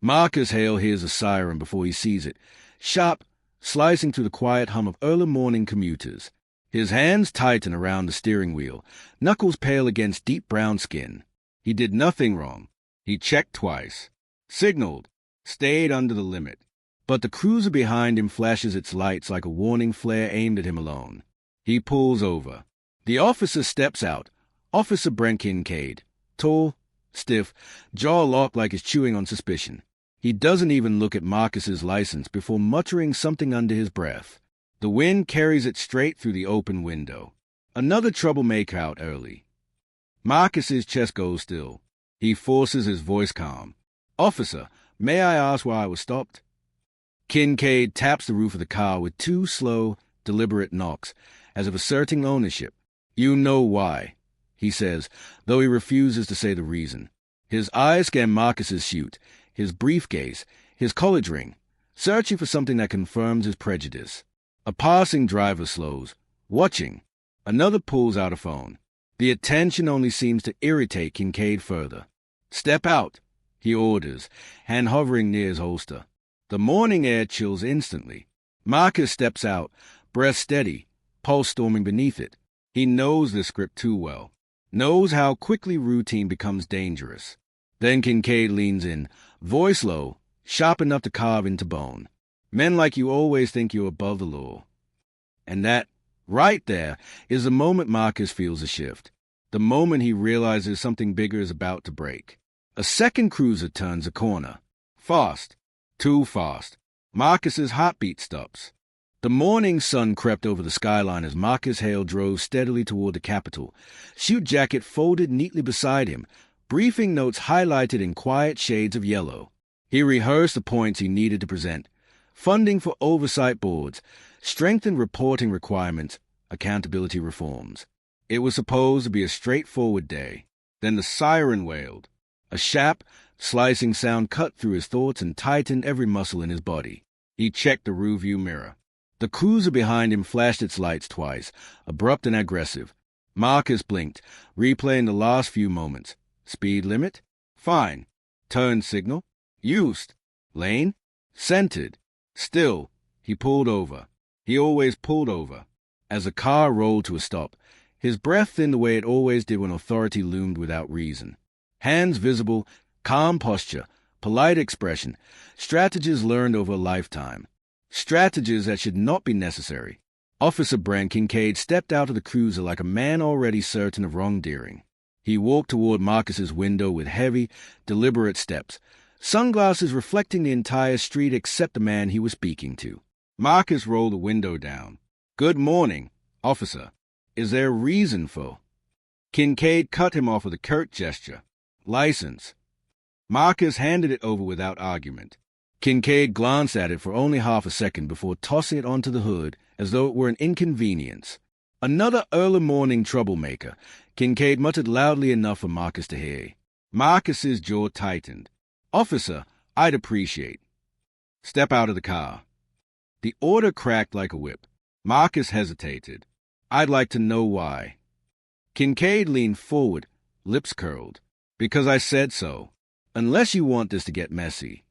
Marcus Hale hears a siren before he sees it, sharp, slicing through the quiet hum of early morning commuters. His hands tighten around the steering wheel, knuckles pale against deep brown skin. He did nothing wrong. He checked twice, signaled, stayed under the limit. But the cruiser behind him flashes its lights like a warning flare aimed at him alone. He pulls over. The officer steps out. Officer Brent Kincaid. Tall, stiff, jaw locked like he's chewing on suspicion. He doesn't even look at Marcus's license before muttering something under his breath. The wind carries it straight through the open window. Another troublemaker out early. Marcus's chest goes still. He forces his voice calm. "Officer, may I ask why I was stopped?" Kincaid taps the roof of the car with two slow, deliberate knocks, as if asserting ownership. "You know why," he says, though he refuses to say the reason. His eyes scan Marcus's chute, his briefcase, his college ring, searching for something that confirms his prejudice. A passing driver slows, watching. Another pulls out a phone. The attention only seems to irritate Kincaid further. "Step out," he orders, hand hovering near his holster. The morning air chills instantly. Marcus steps out, breath steady, pulse storming beneath it. He knows this script too well, knows how quickly routine becomes dangerous. Then Kincaid leans in, voice low, sharp enough to carve into bone. "Men like you always think you're above the law." And that, right there, is the moment Marcus feels a shift. The moment he realizes something bigger is about to break. A second cruiser turns a corner. Fast. Too fast. Marcus's heartbeat stops. The morning sun crept over the skyline as Marcus Hale drove steadily toward the Capitol, suit jacket folded neatly beside him, briefing notes highlighted in quiet shades of yellow. He rehearsed the points he needed to present. Funding for oversight boards, strengthened reporting requirements, accountability reforms. It was supposed to be a straightforward day. Then the siren wailed. A sharp, slicing sound cut through his thoughts and tightened every muscle in his body. He checked the rearview mirror. The cruiser behind him flashed its lights twice, abrupt and aggressive. Marcus blinked, replaying the last few moments. Speed limit? Fine. Turn signal? Used. Lane? Centered. Still, he pulled over. He always pulled over. As the car rolled to a stop, his breath thinned the way it always did when authority loomed without reason. Hands visible, calm posture, polite expression, strategies learned over a lifetime. Strategies that should not be necessary. Officer Brent Kincaid stepped out of the cruiser like a man already certain of wrongdoing. He walked toward Marcus's window with heavy, deliberate steps, sunglasses reflecting the entire street except the man he was speaking to. Marcus rolled the window down. "Good morning, officer. Is there a reason for?" Kincaid cut him off with a curt gesture. "License." Marcus handed it over without argument. Kincaid glanced at it for only half a second before tossing it onto the hood as though it were an inconvenience. "Another early morning troublemaker," Kincaid muttered loudly enough for Marcus to hear. Marcus's jaw tightened. "Officer, I'd appreciate." "Step out of the car." The order cracked like a whip. Marcus hesitated. "I'd like to know why." Kincaid leaned forward, lips curled. "Because I said so. Unless you want this to get messy."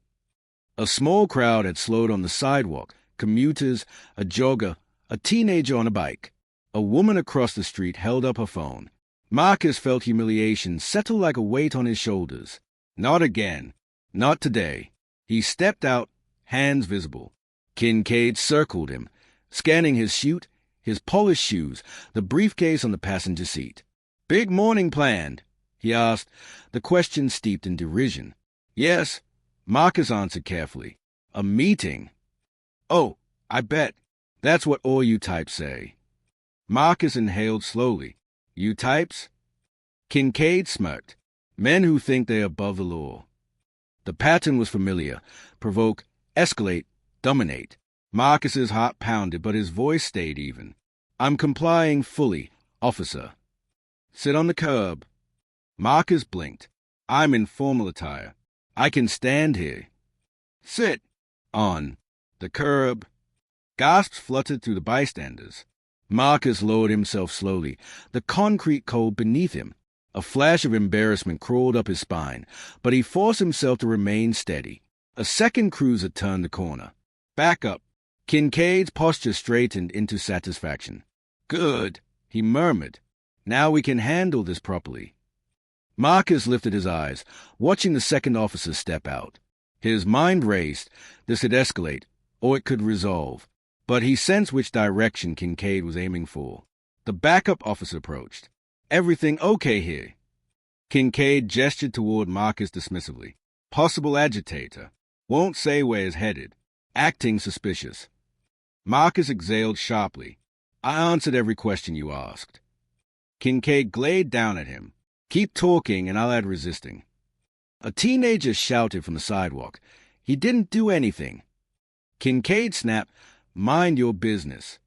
A small crowd had slowed on the sidewalk, commuters, a jogger, a teenager on a bike. A woman across the street held up her phone. Marcus felt humiliation settle like a weight on his shoulders. Not again. Not today. He stepped out, hands visible. Kincaid circled him, scanning his chute, his polished shoes, the briefcase on the passenger seat. "Big morning planned?" he asked, the question steeped in derision. "Yes," Marcus answered carefully. "A meeting." "Oh, I bet. That's what all you types say." Marcus inhaled slowly. "You types?" Kincaid smirked. "Men who think they're above the law." The pattern was familiar. Provoke, escalate, dominate. Marcus's heart pounded, but his voice stayed even. "I'm complying fully, officer." "Sit on the curb." Marcus blinked. "I'm in formal attire. I can stand here." "Sit." "On." "The curb." Gasps fluttered through the bystanders. Marcus lowered himself slowly, the concrete cold beneath him. A flash of embarrassment crawled up his spine, but he forced himself to remain steady. A second cruiser turned the corner. Back up. Kincaid's posture straightened into satisfaction. Good, he murmured. Now we can handle this properly. Marcus lifted his eyes, watching the second officer step out. His mind raced. This could escalate, or it could resolve. But he sensed which direction Kincaid was aiming for. The backup officer approached. Everything okay here? Kincaid gestured toward Marcus dismissively. Possible agitator. Won't say where he's headed. Acting suspicious. Marcus exhaled sharply. I answered every question you asked. Kincaid glared down at him. Keep talking and I'll add resisting. A teenager shouted from the sidewalk. He didn't do anything. Kincaid snapped, Mind your business.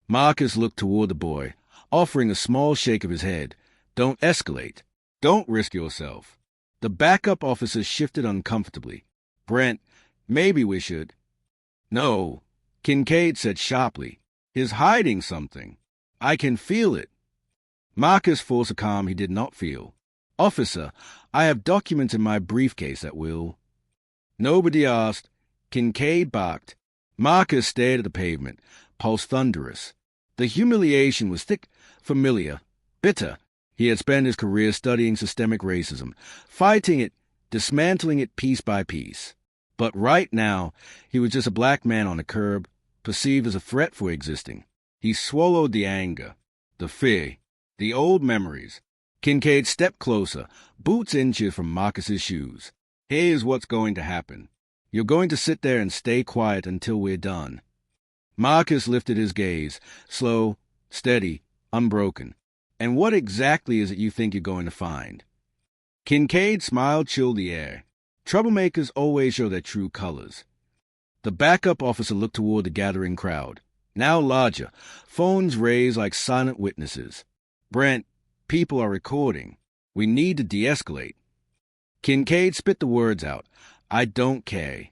Marcus looked toward the boy, offering a small shake of his head. Don't escalate. Don't risk yourself. The backup officer shifted uncomfortably. Brent, maybe we should. No, Kincaid said sharply. He's hiding something. I can feel it. Marcus forced a calm he did not feel. Officer, I have documents in my briefcase that will. Nobody asked. Kincaid barked. Marcus stared at the pavement, pulse thunderous. The humiliation was thick, familiar, bitter. He had spent his career studying systemic racism, fighting it, dismantling it piece by piece. But right now, he was just a black man on the curb, perceived as a threat for existing. He swallowed the anger, the fear, the old memories. Kincaid stepped closer, boots inches from Marcus's shoes. Here's what's going to happen. You're going to sit there and stay quiet until we're done. Marcus lifted his gaze, slow, steady, unbroken. And what exactly is it you think you're going to find? Kincaid's smile chilled the air. Troublemakers always show their true colors. The backup officer looked toward the gathering crowd. Now larger, phones raised like silent witnesses. Brent, people are recording. We need to de-escalate. Kincaid spit the words out. I don't care.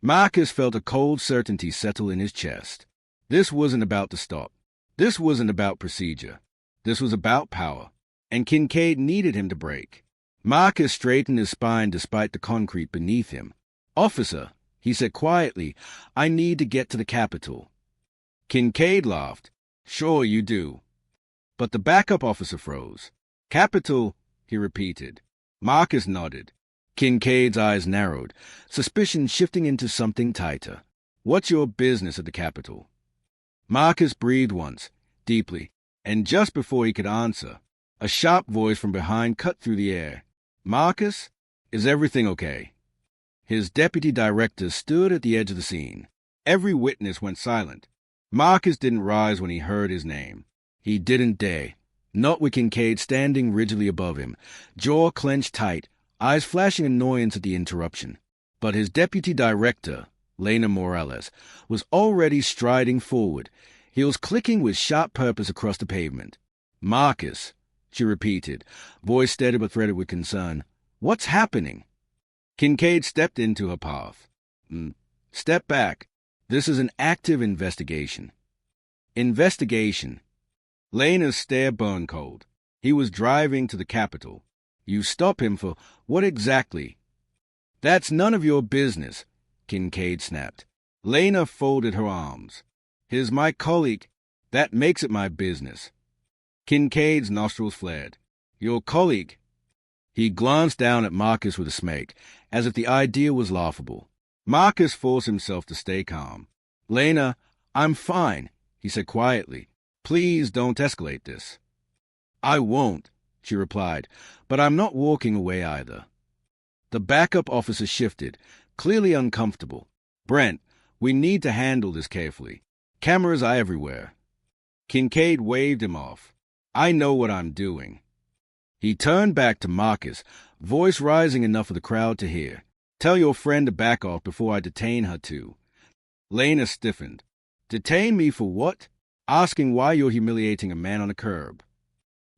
Marcus felt a cold certainty settle in his chest. This wasn't about to stop. This wasn't about procedure. This was about power. And Kincaid needed him to break. Marcus straightened his spine despite the concrete beneath him. Officer, he said quietly, I need to get to the Capitol. Kincaid laughed. Sure you do. But the backup officer froze. Capitol, he repeated. Marcus nodded. Kincaid's eyes narrowed, suspicion shifting into something tighter. What's your business at the Capitol? Marcus breathed once, deeply, and just before he could answer, a sharp voice from behind cut through the air. Marcus, is everything okay? His deputy director stood at the edge of the scene. Every witness went silent. Marcus didn't rise when he heard his name. He didn't dare, not with Kincaid standing rigidly above him, jaw clenched tight, eyes flashing annoyance at the interruption. But his deputy director, Lena Morales, was already striding forward, heels clicking with sharp purpose across the pavement. Marcus, she repeated, voice steady but threaded with concern. What's happening? Kincaid stepped into her path. Step back. This is an active investigation. Investigation. Lena's stare burned cold. He was driving to the Capitol. You stop him for what exactly? That's none of your business, Kincaid snapped. Lena folded her arms. He's my colleague. That makes it my business. Kincaid's nostrils flared. Your colleague? He glanced down at Marcus with a smirk, as if the idea was laughable. Marcus forced himself to stay calm. Lena, I'm fine, he said quietly. Please don't escalate this. I won't, she replied, but I'm not walking away either. The backup officer shifted, clearly uncomfortable. Brent, we need to handle this carefully. Cameras are everywhere. Kincaid waved him off. I know what I'm doing. He turned back to Marcus, voice rising enough for the crowd to hear. Tell your friend to back off before I detain her too. Lena stiffened. Detain me for what? Asking why you're humiliating a man on a curb.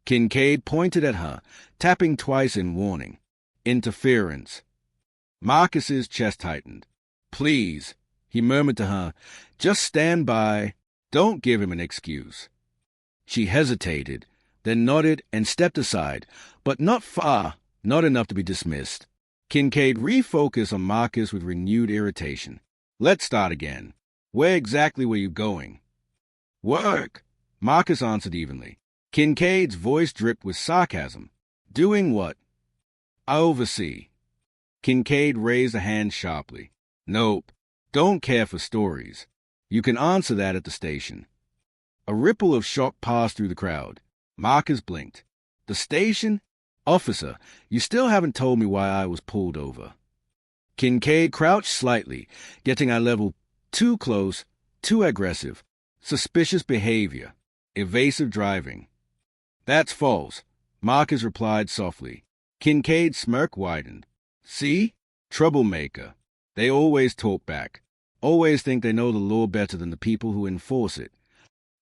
Kincaid pointed at her, tapping twice in warning. Interference. Marcus's chest tightened. Please, he murmured to her, just stand by. Don't give him an excuse. She hesitated, then nodded and stepped aside, but not far, not enough to be dismissed. Kincaid refocused on Marcus with renewed irritation. Let's start again. Where exactly were you going? Work, Marcus answered evenly. Kincaid's voice dripped with sarcasm. Doing what? I oversee. Kincaid raised a hand sharply. Nope. Don't care for stories. You can answer that at the station. A ripple of shock passed through the crowd. Marcus blinked. The station? Officer, you still haven't told me why I was pulled over. Kincaid crouched slightly, getting eye level too close, too aggressive. Suspicious behavior. Evasive driving. That's false, Marcus replied softly. Kincaid's smirk widened. See? Troublemaker. They always talk back. Always think they know the law better than the people who enforce it.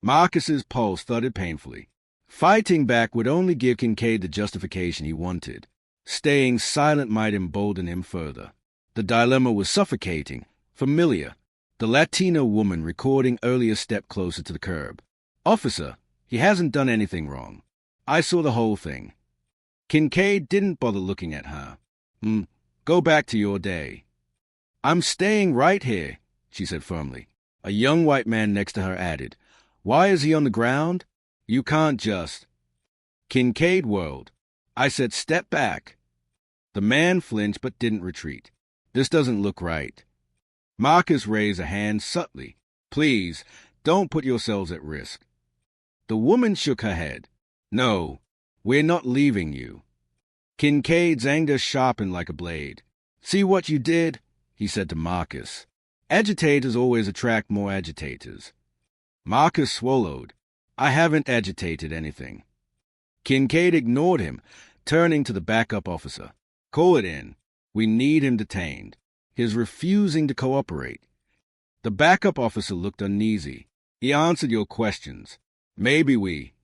Marcus's pulse thudded painfully. Fighting back would only give Kincaid the justification he wanted. Staying silent might embolden him further. The dilemma was suffocating, familiar. The Latino woman recording earlier stepped closer to the curb. Officer, he hasn't done anything wrong. I saw the whole thing. Kincaid didn't bother looking at her. Go back to your day. I'm staying right here, she said firmly. A young white man next to her added, Why is he on the ground? You can't just... Kincaid whirled. I said step back. The man flinched but didn't retreat. This doesn't look right. Marcus raised a hand subtly. Please, don't put yourselves at risk. The woman shook her head. No, we're not leaving you. Kincaid's anger sharpened like a blade. See what you did? He said to Marcus. Agitators always attract more agitators. Marcus swallowed. I haven't agitated anything. Kincaid ignored him, turning to the backup officer. Call it in. We need him detained. He's refusing to cooperate. The backup officer looked uneasy. He answered your questions. Maybe we...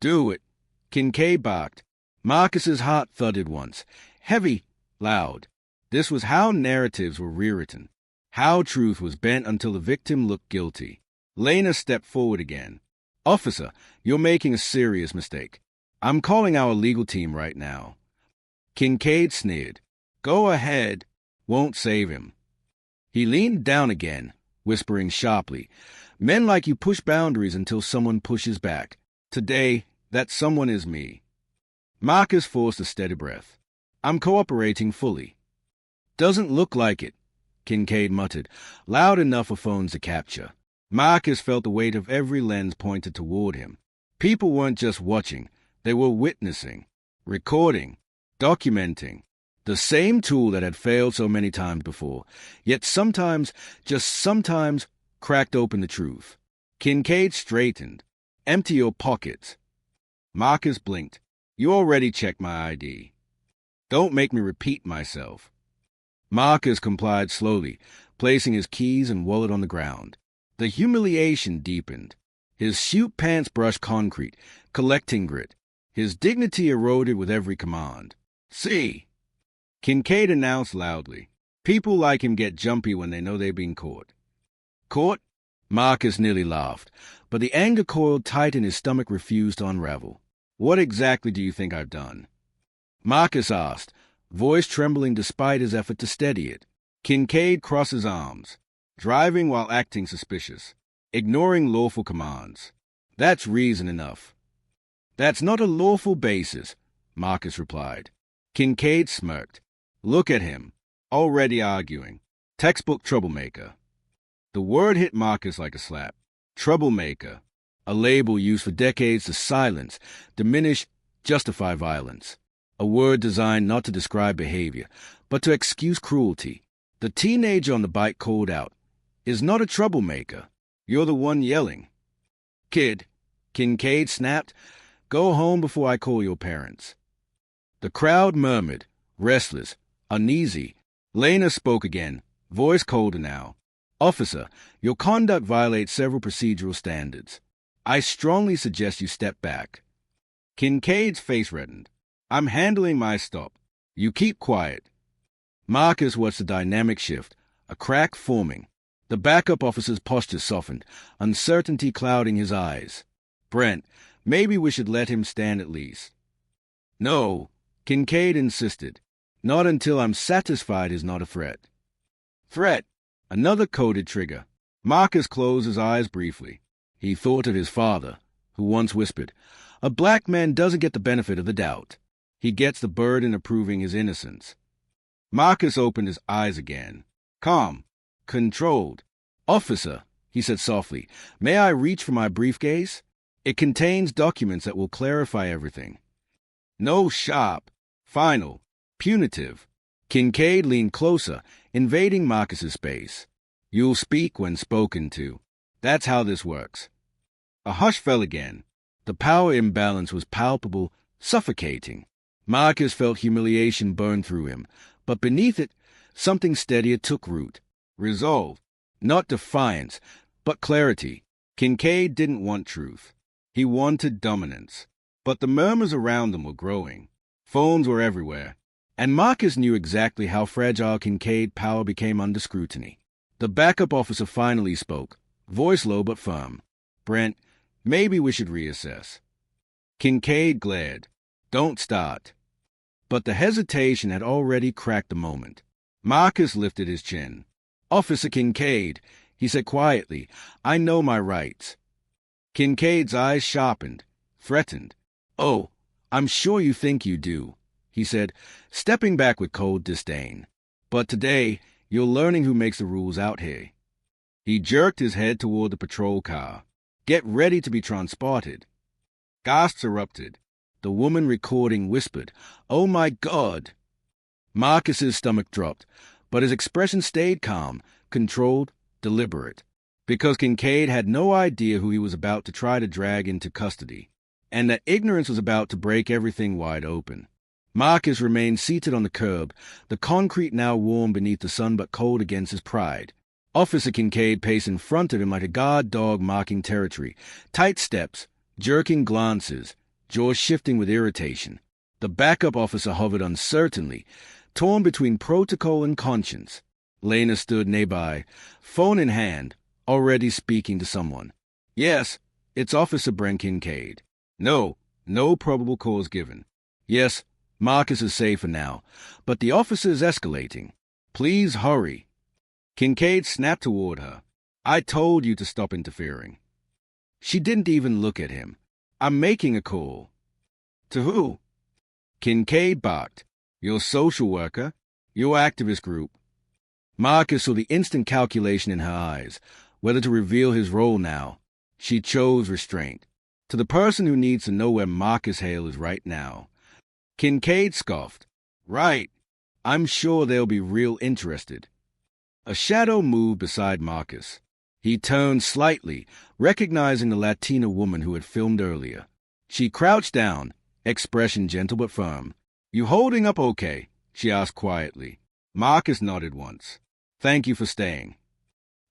Do it. Kincaid barked. Marcus's heart thudded once. Heavy, loud. This was how narratives were rewritten. How truth was bent until the victim looked guilty. Lena stepped forward again. Officer, you're making a serious mistake. I'm calling our legal team right now. Kincaid sneered. Go ahead. Won't save him. He leaned down again, whispering sharply. Men like you push boundaries until someone pushes back. Today, that someone is me. Marcus forced a steady breath. I'm cooperating fully. Doesn't look like it, Kincaid muttered, loud enough for phones to capture. Marcus felt the weight of every lens pointed toward him. People weren't just watching, they were witnessing, recording, documenting. The same tool that had failed so many times before, yet sometimes, just sometimes, cracked open the truth. Kincaid straightened. Empty your pockets. Marcus blinked. You already checked my ID. Don't make me repeat myself. Marcus complied slowly, placing his keys and wallet on the ground. The humiliation deepened. His suit pants brushed concrete, collecting grit. His dignity eroded with every command. See, Kincaid announced loudly. People like him get jumpy when they know they're being caught. Caught? Marcus nearly laughed, but the anger coiled tight in his stomach refused to unravel. What exactly do you think I've done? Marcus asked, voice trembling despite his effort to steady it. Kincaid crossed his arms. Driving while acting suspicious. Ignoring lawful commands. That's reason enough. That's not a lawful basis, Marcus replied. Kincaid smirked. Look at him. Already arguing. Textbook troublemaker. The word hit Marcus like a slap. Troublemaker. A label used for decades to silence, diminish, justify violence. A word designed not to describe behavior, but to excuse cruelty. The teenager on the bike called out, is not a troublemaker. You're the one yelling. Kid, Kincaid snapped, go home before I call your parents. The crowd murmured, restless, uneasy. Lena spoke again, voice colder now. Officer, your conduct violates several procedural standards. I strongly suggest you step back. Kincaid's face reddened. I'm handling my stop. You keep quiet. Marcus watched the dynamic shift, a crack forming. The backup officer's posture softened, uncertainty clouding his eyes. Brent, maybe we should let him stand at least. No, Kincaid insisted. Not until I'm satisfied is not a threat. Threat! Another coded trigger. Marcus closed his eyes briefly. He thought of his father, who once whispered, "A black man doesn't get the benefit of the doubt. He gets the burden of proving his innocence." Marcus opened his eyes again. Calm. Controlled. "Officer," he said softly, "may I reach for my briefcase? It contains documents that will clarify everything." No, sharp. Final. Punitive. Kincaid leaned closer, invading Marcus's space. "You'll speak when spoken to. That's how this works." A hush fell again. The power imbalance was palpable, suffocating. Marcus felt humiliation burn through him, but beneath it, something steadier took root. Resolve. Not defiance, but clarity. Kincaid didn't want truth. He wanted dominance. But the murmurs around them were growing. Phones were everywhere. And Marcus knew exactly how fragile Kincaid's power became under scrutiny. The backup officer finally spoke, voice low but firm. "Brent, maybe we should reassess." Kincaid glared. "Don't start." But the hesitation had already cracked the moment. Marcus lifted his chin. "Officer Kincaid," he said quietly, "I know my rights." Kincaid's eyes sharpened, threatened. "Oh, I'm sure you think you do," he said, stepping back with cold disdain. "But today, you're learning who makes the rules out here." He jerked his head toward the patrol car. "Get ready to be transported." Gasps erupted. The woman recording whispered, "Oh my God!" Marcus's stomach dropped, but his expression stayed calm, controlled, deliberate, because Kincaid had no idea who he was about to try to drag into custody, and that ignorance was about to break everything wide open. Marcus remained seated on the curb, the concrete now warm beneath the sun but cold against his pride. Officer Kincaid paced in front of him like a guard dog marking territory, tight steps, jerking glances, jaws shifting with irritation. The backup officer hovered uncertainly, torn between protocol and conscience. Lena stood nearby, phone in hand, already speaking to someone. "Yes, it's Officer Brent Kincaid." "No, no probable cause given." "Yes, Marcus is safer now, but the officer is escalating. Please hurry." Kincaid snapped toward her. "I told you to stop interfering." She didn't even look at him. "I'm making a call." "To who?" Kincaid barked. "Your social worker, your activist group." Marcus saw the instant calculation in her eyes, whether to reveal his role now. She chose restraint. To the person who needs to know where Marcus Hale is right now. Kincaid scoffed. "Right. I'm sure they'll be real interested." A shadow moved beside Marcus. He turned slightly, recognizing the Latina woman who had filmed earlier. She crouched down, expression gentle but firm. "You holding up okay?" she asked quietly. Marcus nodded once. "Thank you for staying."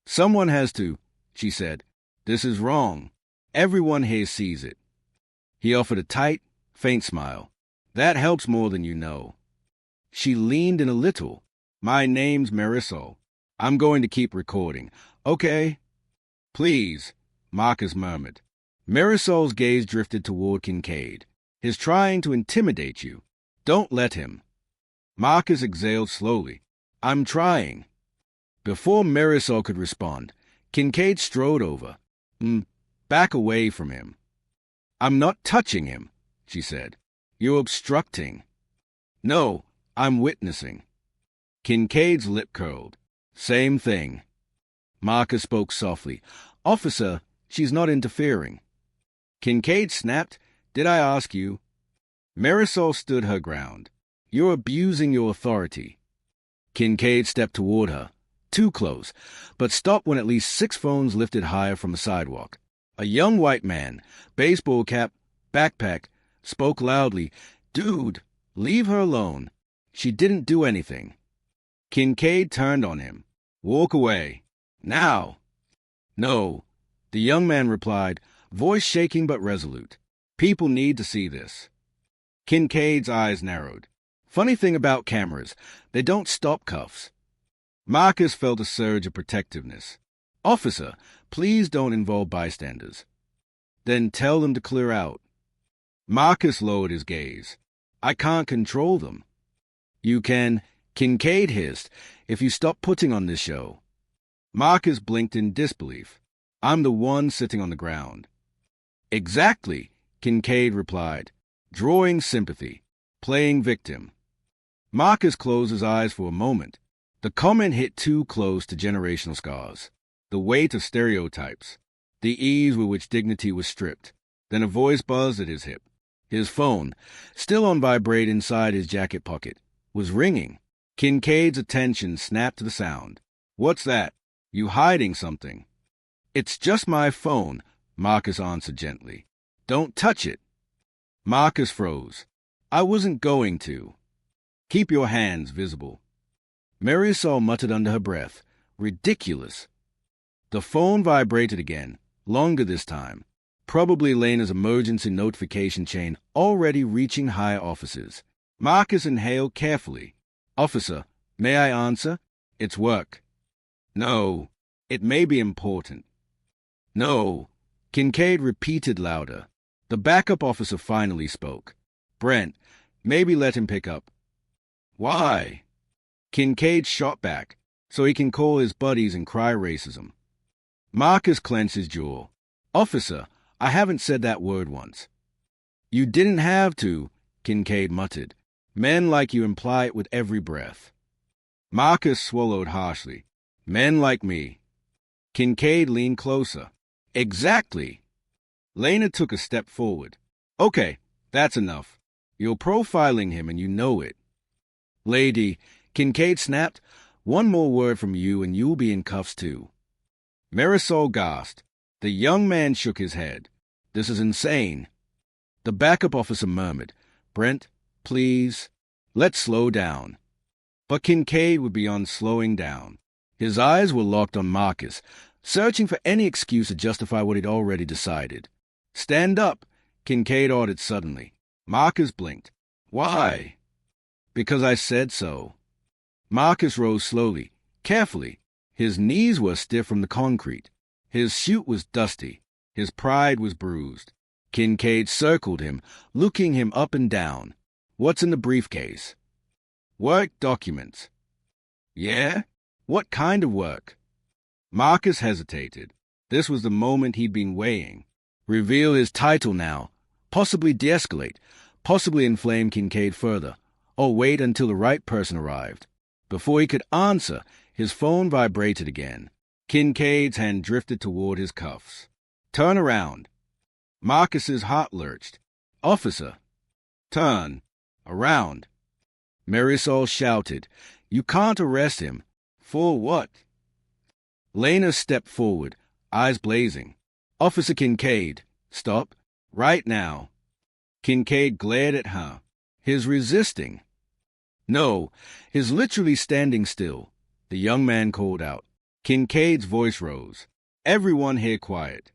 "Someone has to," she said. "This is wrong. Everyone here sees it." He offered a tight, faint smile. "That helps more than you know." She leaned in a little. "My name's Marisol. I'm going to keep recording. Okay?" "Please," Marcus murmured. Marisol's gaze drifted toward Kincaid. "He's trying to intimidate you. Don't let him." Marcus exhaled slowly. "I'm trying." Before Marisol could respond, Kincaid strode over. Back away from him." "I'm not touching him," she said. "You're obstructing." "No, I'm witnessing." Kincaid's lip curled. "Same thing." Marcus spoke softly. "Officer, she's not interfering." Kincaid snapped. "Did I ask you?" Marisol stood her ground. "You're abusing your authority." Kincaid stepped toward her. Too close, but stopped when at least 6 phones lifted higher from the sidewalk. A young white man, baseball cap, backpack, spoke loudly. "Dude, leave her alone. She didn't do anything." Kincaid turned on him. "Walk away. Now." "No," the young man replied, voice shaking but resolute. "People need to see this." Kincaid's eyes narrowed. Funny thing about cameras, they don't stop cuffs. Marcus felt a surge of protectiveness. "Officer, please don't involve bystanders." "Then tell them to clear out." Marcus lowered his gaze. "I can't control them." You can, Kincaid hissed, if you stop putting on this show. Marcus blinked in disbelief. I'm the one sitting on the ground. Exactly, Kincaid replied, drawing sympathy, playing victim. Marcus closed his eyes for a moment. The comment hit too close to generational scars, the weight of stereotypes, the ease with which dignity was stripped. Then a voice buzzed at his hip. His phone, still on vibrate inside his jacket pocket, was ringing. Kincaid's attention snapped to the sound. What's that? You hiding something? It's just my phone, Marcus answered gently. Don't touch it. Marcus froze. I wasn't going to. Keep your hands visible. Marisol muttered under her breath. Ridiculous. The phone vibrated again, longer this time. Probably Lena's emergency notification chain already reaching higher officers. Marcus inhaled carefully. Officer, may I answer? It's work. No, it may be important. No, Kincaid repeated louder. The backup officer finally spoke. Brent, maybe let him pick up. Why? Kincaid shot back, so he can call his buddies and cry racism. Marcus clenched his jaw. Officer, I haven't said that word once. You didn't have to, Kincaid muttered. Men like you imply it with every breath. Marcus swallowed harshly. Men like me. Kincaid leaned closer. Exactly. Lena took a step forward. Okay, that's enough. You're profiling him and you know it. Lady, Kincaid snapped, one more word from you and you'll be in cuffs too. Marisol gasped. The young man shook his head. This is insane. The backup officer murmured, Brent, please, let's slow down. But Kincaid would be on slowing down. His eyes were locked on Marcus, searching for any excuse to justify what he'd already decided. Stand up, Kincaid ordered suddenly. Marcus blinked. Why? Because I said so. Marcus rose slowly, carefully. His knees were stiff from the concrete. His suit was dusty. His pride was bruised. Kincaid circled him, looking him up and down. What's in the briefcase? Work documents. Yeah? What kind of work? Marcus hesitated. This was the moment he'd been weighing. Reveal his title now. Possibly de-escalate. Possibly inflame Kincaid further. Or wait until the right person arrived. Before he could answer, his phone vibrated again. Kincaid's hand drifted toward his cuffs. Turn around. Marcus's heart lurched. Officer. Turn. Around. Marisol shouted. You can't arrest him. For what? Lena stepped forward, eyes blazing. Officer Kincaid. Stop. Right now. Kincaid glared at her. His resisting. No, his literally standing still. The young man called out. Kincaid's voice rose. Everyone here quiet.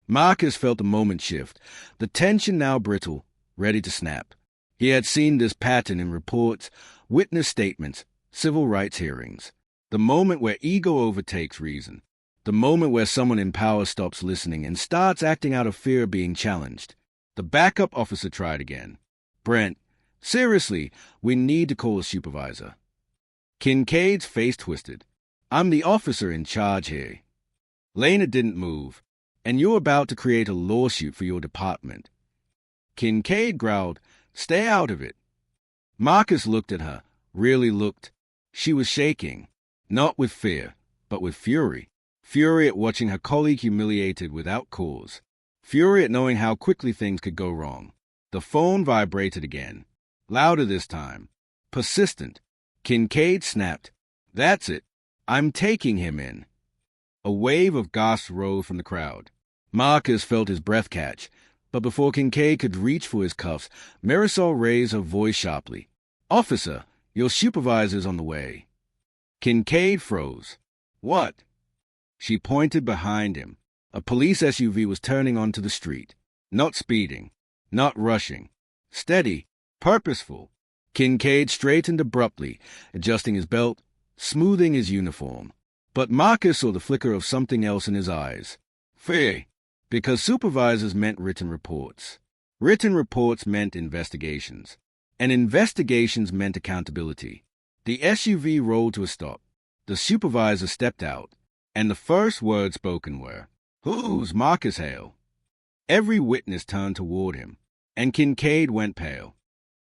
Marcus felt the moment shift, the tension now brittle, ready to snap. He had seen this pattern in reports, witness statements, civil rights hearings. The moment where ego overtakes reason. The moment where someone in power stops listening and starts acting out of fear of being challenged. The backup officer tried again. Brent, seriously, we need to call a supervisor. Kincaid's face twisted. I'm the officer in charge here. Lena didn't move, and you're about to create a lawsuit for your department. Kincaid growled, stay out of it. Marcus looked at her, really looked. She was shaking, not with fear, but with fury. Fury at watching her colleague humiliated without cause. Fury at knowing how quickly things could go wrong. The phone vibrated again, louder this time, persistent. Kincaid snapped, that's it. I'm taking him in. A wave of gasps rose from the crowd. Marcus felt his breath catch, but before Kincaid could reach for his cuffs, Marisol raised her voice sharply. Officer, your supervisor's on the way. Kincaid froze. What? She pointed behind him. A police SUV was turning onto the street. Not speeding. Not rushing. Steady. Purposeful. Kincaid straightened abruptly, adjusting his belt, smoothing his uniform. But Marcus saw the flicker of something else in his eyes. Fear. Because supervisors meant written reports. Written reports meant investigations. And investigations meant accountability. The SUV rolled to a stop. The supervisor stepped out, and the first words spoken were, "Who's Marcus Hale?" Every witness turned toward him, and Kincaid went pale.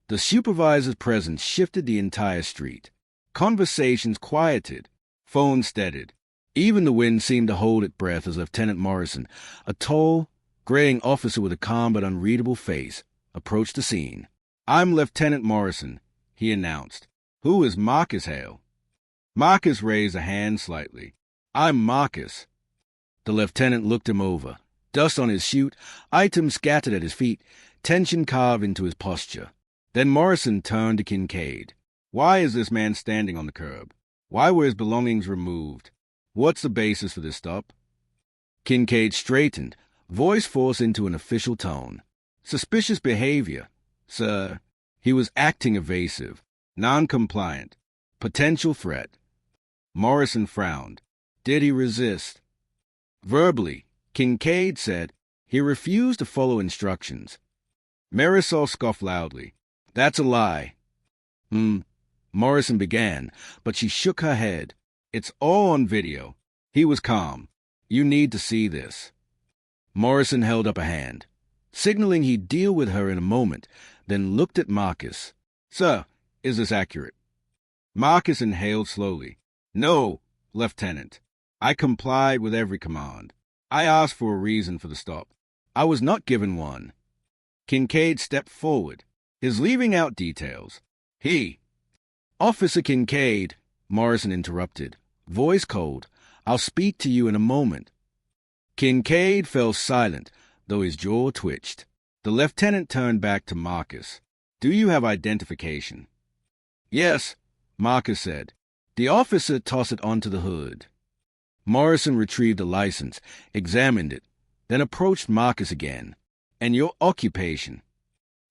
The supervisor's presence shifted the entire street. Conversations quieted, phones steadied. Even the wind seemed to hold its breath as Lieutenant Morrison, a tall, graying officer with a calm but unreadable face, approached the scene. "I'm Lieutenant Morrison," he announced. "Who is Marcus Hale?" Marcus raised a hand slightly. "I'm Marcus." The lieutenant looked him over. Dust on his suit, items scattered at his feet, tension carved into his posture. Then Morrison turned to Kincaid. "Why is this man standing on the curb? Why were his belongings removed? What's the basis for this stop?" Kincaid straightened, voice forced into an official tone. "Suspicious behavior, sir." He was acting evasive, non-compliant, potential threat. Morrison frowned. Did he resist? Verbally, Kincaid said he refused to follow instructions. Marisol scoffed loudly. "That's a lie." Morrison began, but she shook her head. "It's all on video." He was calm. "You need to see this." Morrison held up a hand, signaling he'd deal with her in a moment, then looked at Marcus. "Sir, is this accurate?" Marcus inhaled slowly. "No, Lieutenant. I complied with every command. I asked for a reason for the stop. I was not given one." Kincaid stepped forward, his leaving out details. "Officer Kincaid," Morrison interrupted, voice cold. "I'll speak to you in a moment." Kincaid fell silent, though his jaw twitched. The lieutenant turned back to Marcus. "Do you have identification?" "Yes," Marcus said. The officer tossed it onto the hood. Morrison retrieved the license, examined it, then approached Marcus again. "And your occupation?"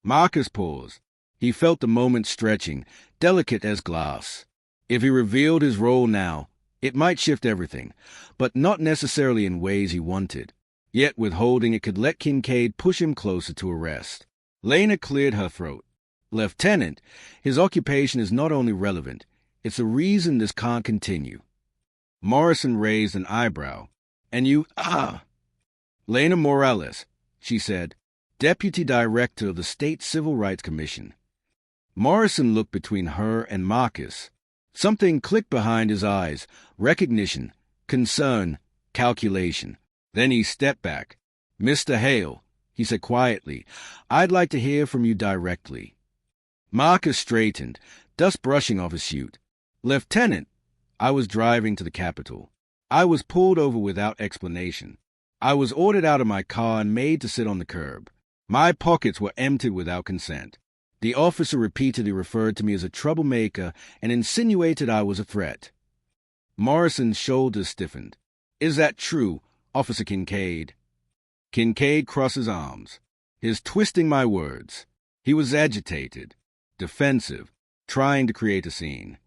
Marcus paused. He felt the moment stretching, delicate as glass. If he revealed his role now, it might shift everything, but not necessarily in ways he wanted. Yet withholding it could let Kincaid push him closer to arrest. Lena cleared her throat. "Lieutenant, his occupation is not only relevant, it's the reason this can't continue." Morrison raised an eyebrow. "And you, Lena Morales," she said, "Deputy Director of the State Civil Rights Commission." Morrison looked between her and Marcus. Something clicked behind his eyes, recognition, concern, calculation. Then he stepped back. "Mr. Hale," he said quietly, "I'd like to hear from you directly." Marcus straightened, dust brushing off his suit. "Lieutenant, I was driving to the Capitol. I was pulled over without explanation. I was ordered out of my car and made to sit on the curb. My pockets were emptied without consent. The officer repeatedly referred to me as a troublemaker and insinuated I was a threat." Morrison's shoulders stiffened. "Is that true, Officer Kincaid?" Kincaid crossed his arms, his twisting my words. He was agitated, defensive, trying to create a scene.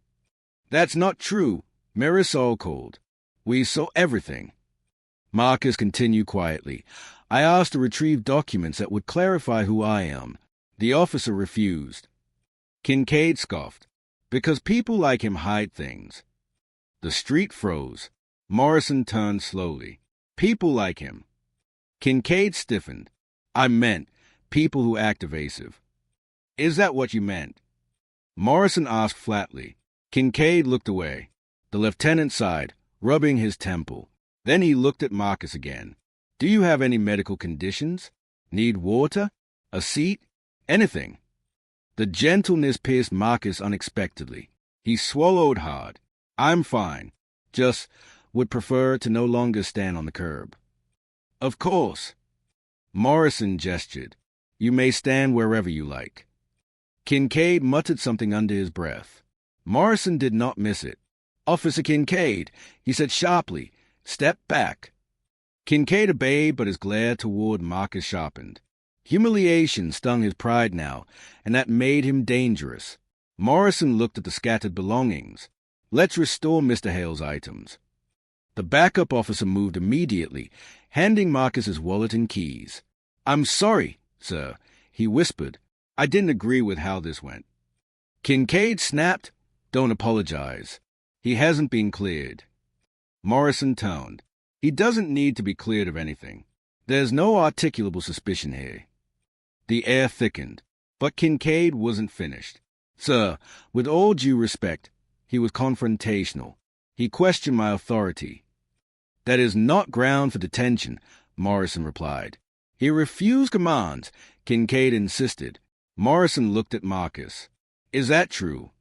"That's not true," Marisol called. "We saw everything." Marcus continued quietly. "I asked to retrieve documents that would clarify who I am. The officer refused." Kincaid scoffed. "Because people like him hide things." The street froze. Morrison turned slowly. "People like him." Kincaid stiffened. "I meant people who act evasive." "Is that what you meant?" Morrison asked flatly. Kincaid looked away. The lieutenant sighed, rubbing his temple. Then he looked at Marcus again. "Do you have any medical conditions? Need water? A seat? Anything?" The gentleness pierced Marcus unexpectedly. He swallowed hard. "I'm fine. Just would prefer to no longer stand on the curb." "Of course." Morrison gestured. "You may stand wherever you like." Kincaid muttered something under his breath. Morrison did not miss it. "Officer Kincaid," he said sharply, "step back." Kincaid obeyed, but his glare toward Marcus sharpened. Humiliation stung his pride now, and that made him dangerous. Morrison looked at the scattered belongings. "Let's restore Mr. Hale's items." The backup officer moved immediately, handing Marcus his wallet and keys. "I'm sorry, sir," he whispered. "I didn't agree with how this went." Kincaid snapped, "Don't apologize. He hasn't been cleared." Morrison toned. "He doesn't need to be cleared of anything. There's no articulable suspicion here." The air thickened, but Kincaid wasn't finished. "Sir, with all due respect," he was confrontational. "He questioned my authority." "That is not ground for detention," Morrison replied. "He refused commands," Kincaid insisted. Morrison looked at Marcus. "Is that true?"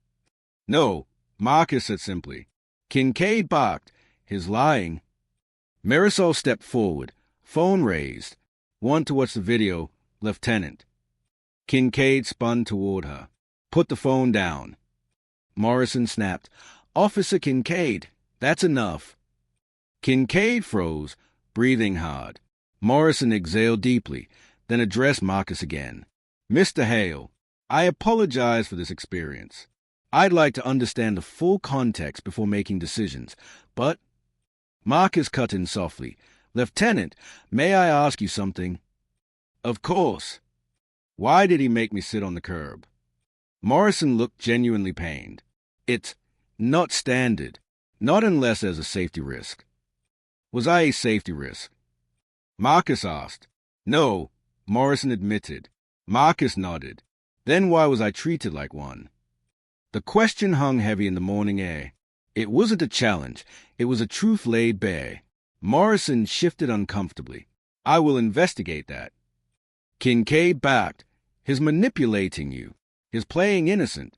"No," Marcus said simply. Kincaid barked. "His lying." Marisol stepped forward, phone raised. "Want to watch the video, Lieutenant." Kincaid spun toward her. "Put the phone down." Morrison snapped. "Officer Kincaid, that's enough." Kincaid froze, breathing hard. Morrison exhaled deeply, then addressed Marcus again. "Mr. Hale, I apologize for this experience. I'd like to understand the full context before making decisions, but—" Marcus cut in softly. "Lieutenant, may I ask you something?" "Of course." "Why did he make me sit on the curb?" Morrison looked genuinely pained. "It's not standard. Not unless there's a safety risk." "Was I a safety risk?" Marcus asked. "No," Morrison admitted. Marcus nodded. "Then why was I treated like one?" The question hung heavy in the morning air. It wasn't a challenge. It was a truth laid bare. Morrison shifted uncomfortably. "I will investigate that." Kincaid backed. "His manipulating you. His playing innocent."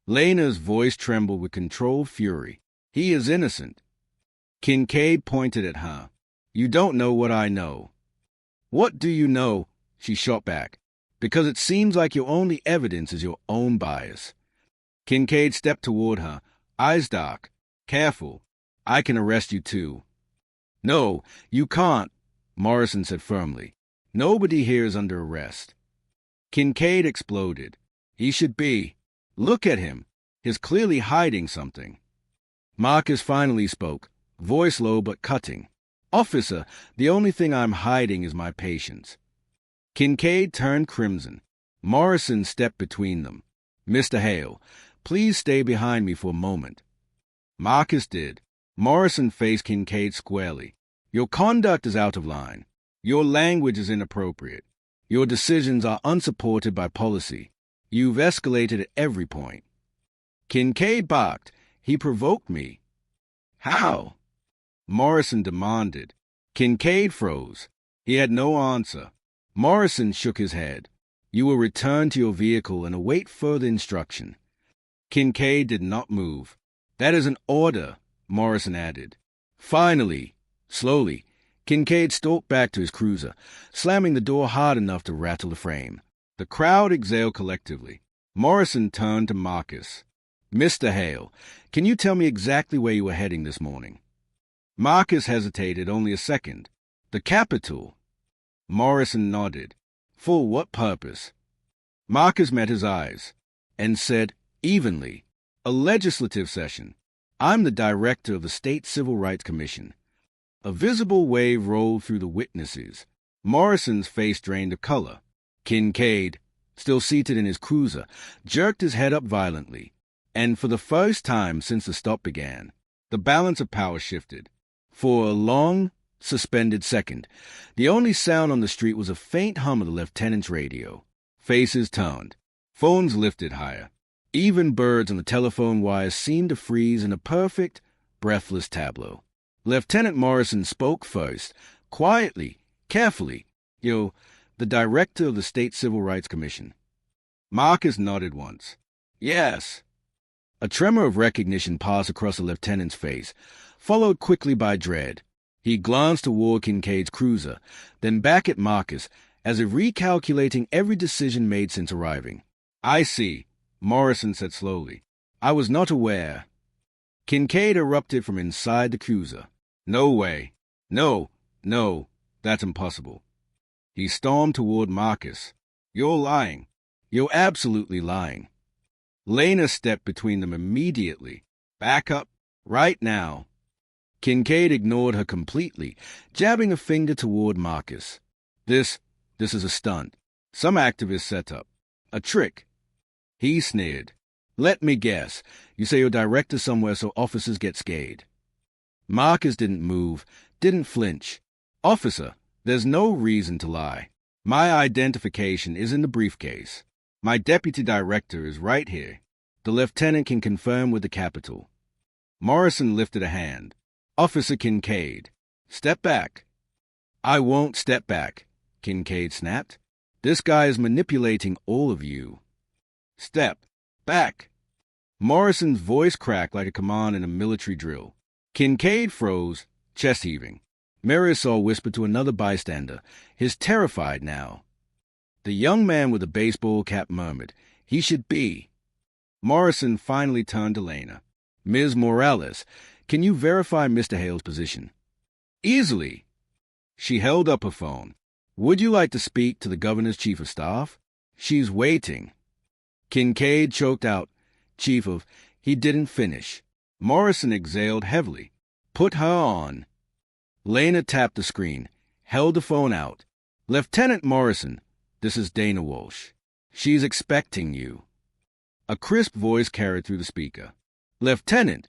Lena's voice trembled with controlled fury. "He is innocent." Kincaid pointed at her. "You don't know what I know." "What do you know?" she shot back. "Because it seems like your only evidence is your own bias." Kincaid stepped toward her, eyes dark. "Careful. I can arrest you too." "No, you can't," Morrison said firmly. "Nobody here is under arrest." Kincaid exploded. "He should be. Look at him. He's clearly hiding something." Marcus finally spoke, voice low but cutting. "Officer, the only thing I'm hiding is my patience." Kincaid turned crimson. Morrison stepped between them. "Mr. Hale, please stay behind me for a moment." Marcus did. Morrison faced Kincaid squarely. "Your conduct is out of line. Your language is inappropriate. Your decisions are unsupported by policy. You've escalated at every point." Kincaid barked. "He provoked me." "How?" Morrison demanded. Kincaid froze. He had no answer. Morrison shook his head. "You will return to your vehicle and await further instruction." Kincaid did not move. "That is an order," Morrison added. Finally, slowly, Kincaid stalked back to his cruiser, slamming the door hard enough to rattle the frame. The crowd exhaled collectively. Morrison turned to Marcus. "Mr. Hale, can you tell me exactly where you were heading this morning?" Marcus hesitated only a second. "The Capitol." Morrison nodded. "For what purpose?" Marcus met his eyes and said evenly, "A legislative session. I'm the director of the State Civil Rights Commission." A visible wave rolled through the witnesses. Morrison's face drained of color. Kincaid, still seated in his cruiser, jerked his head up violently. And for the first time since the stop began, the balance of power shifted. For a long, suspended second, the only sound on the street was a faint hum of the lieutenant's radio. Faces turned. Phones lifted higher. Even birds on the telephone wires seemed to freeze in a perfect, breathless tableau. Lieutenant Morrison spoke first, quietly, carefully. The director of the State Civil Rights Commission." Marcus nodded once. "Yes." A tremor of recognition passed across the lieutenant's face, followed quickly by dread. He glanced toward Kincaid's cruiser, then back at Marcus, as if recalculating every decision made since arriving. "I see," Morrison said slowly. "I was not aware." Kincaid erupted from inside the cruiser. "No way. No, that's impossible." He stormed toward Marcus. "You're lying. You're absolutely lying." Lena stepped between them immediately. "Back up, right now." Kincaid ignored her completely, jabbing a finger toward Marcus. This is a stunt. Some activist set up. A trick." He sneered. Let me guess. You say your director somewhere so officers get scared. Marcus didn't move, didn't flinch. Officer, there's no reason to lie. My identification is in the briefcase. My deputy director is right here. The lieutenant can confirm with the Capitol. Morrison lifted a hand. Officer Kincaid, step back. I won't step back, Kincaid snapped. This guy is manipulating all of you. Step back. Morrison's voice cracked like a command in a military drill. Kincaid froze, chest heaving. Marisol whispered to another bystander. He's terrified now. The young man with the baseball cap murmured, he should be. Morrison finally turned to Lena. Ms. Morales, can you verify Mr. Hale's position? Easily. She held up her phone. Would you like to speak to the governor's chief of staff? She's waiting. Kincaid choked out. Chief of... He didn't finish. Morrison exhaled heavily. Put her on. Lena tapped the screen, held the phone out. Lieutenant Morrison, this is Dana Walsh. She's expecting you. A crisp voice carried through the speaker. Lieutenant,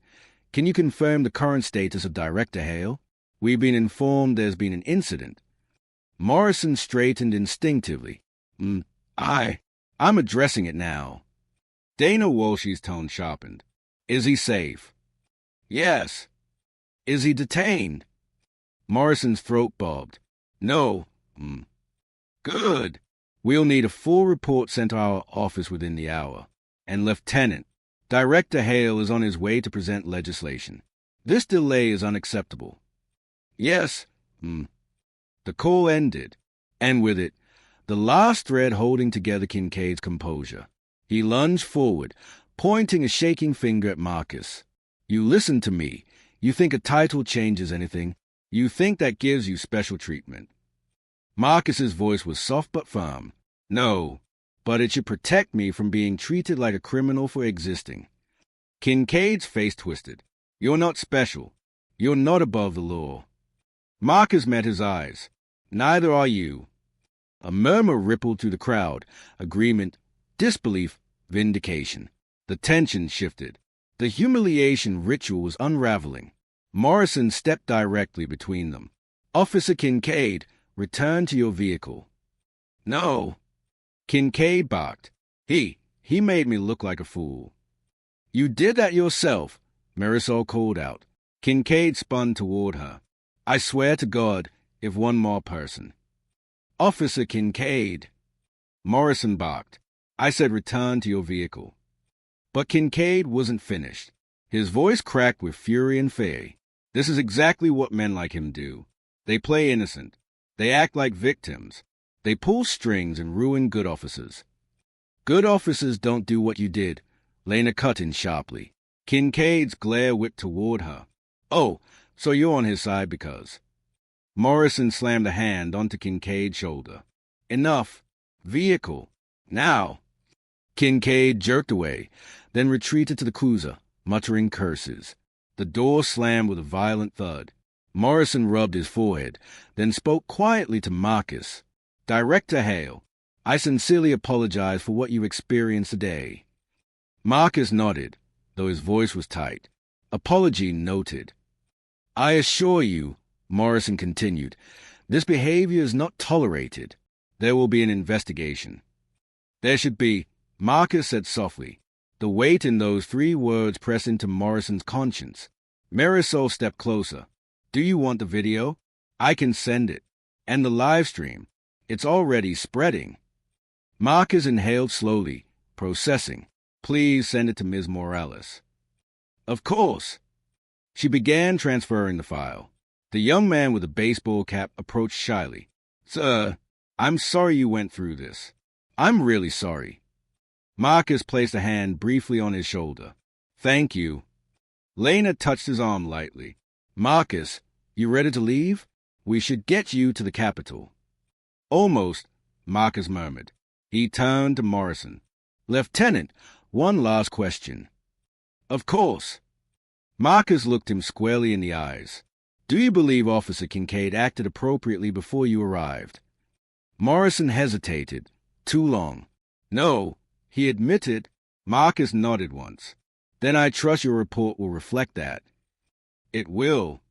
can you confirm the current status of Director Hale? We've been informed there's been an incident. Morrison straightened instinctively. I'm addressing it now. Dana Walsh's tone sharpened. Is he safe? Yes. Is he detained? Morrison's throat bobbed. No. Good. We'll need a full report sent to our office within the hour. And Lieutenant, Director Hale is on his way to present legislation. This delay is unacceptable. Yes. The call ended, and with it, the last thread holding together Kincaid's composure. He lunged forward, pointing a shaking finger at Marcus. You listen to me. You think a title changes anything. You think that gives you special treatment. Marcus's voice was soft but firm. No, but it should protect me from being treated like a criminal for existing. Kincaid's face twisted. You're not special. You're not above the law. Marcus met his eyes. Neither are you. A murmur rippled through the crowd. Agreement, disbelief, vindication. The tension shifted. The humiliation ritual was unraveling. Morrison stepped directly between them. Officer Kincaid, return to your vehicle. No. Kincaid barked. He made me look like a fool. You did that yourself, Marisol called out. Kincaid spun toward her. I swear to God, if one more person. Officer Kincaid. Morrison barked. I said return to your vehicle. But Kincaid wasn't finished. His voice cracked with fury and fear. This is exactly what men like him do. They play innocent. They act like victims. They pull strings and ruin good officers. Good officers don't do what you did, Lena cut in sharply. Kincaid's glare whipped toward her. Oh, so you're on his side because... Morrison slammed a hand onto Kincaid's shoulder. Enough. Vehicle. Now. Kincaid jerked away, then retreated to the cruiser, muttering curses. The door slammed with a violent thud. Morrison rubbed his forehead, then spoke quietly to Marcus. Director Hale, I sincerely apologize for what you experienced today. Marcus nodded, though his voice was tight. Apology noted. I assure you, Morrison continued, this behavior is not tolerated. There will be an investigation. There should be, Marcus said softly. The weight in those 3 words pressed into Morrison's conscience. Marisol stepped closer. Do you want the video? I can send it. And the live stream. It's already spreading. Marcus inhaled slowly, processing. Please send it to Ms. Morales. Of course. She began transferring the file. The young man with the baseball cap approached shyly. Sir, I'm sorry you went through this. I'm really sorry. Marcus placed a hand briefly on his shoulder. Thank you. Lena touched his arm lightly. Marcus, you ready to leave? We should get you to the Capitol. Almost, Marcus murmured. He turned to Morrison. Lieutenant, one last question. Of course. Marcus looked him squarely in the eyes. Do you believe Officer Kincaid acted appropriately before you arrived? Morrison hesitated. Too long. No, he admitted. Marcus nodded once. Then I trust your report will reflect that. It will.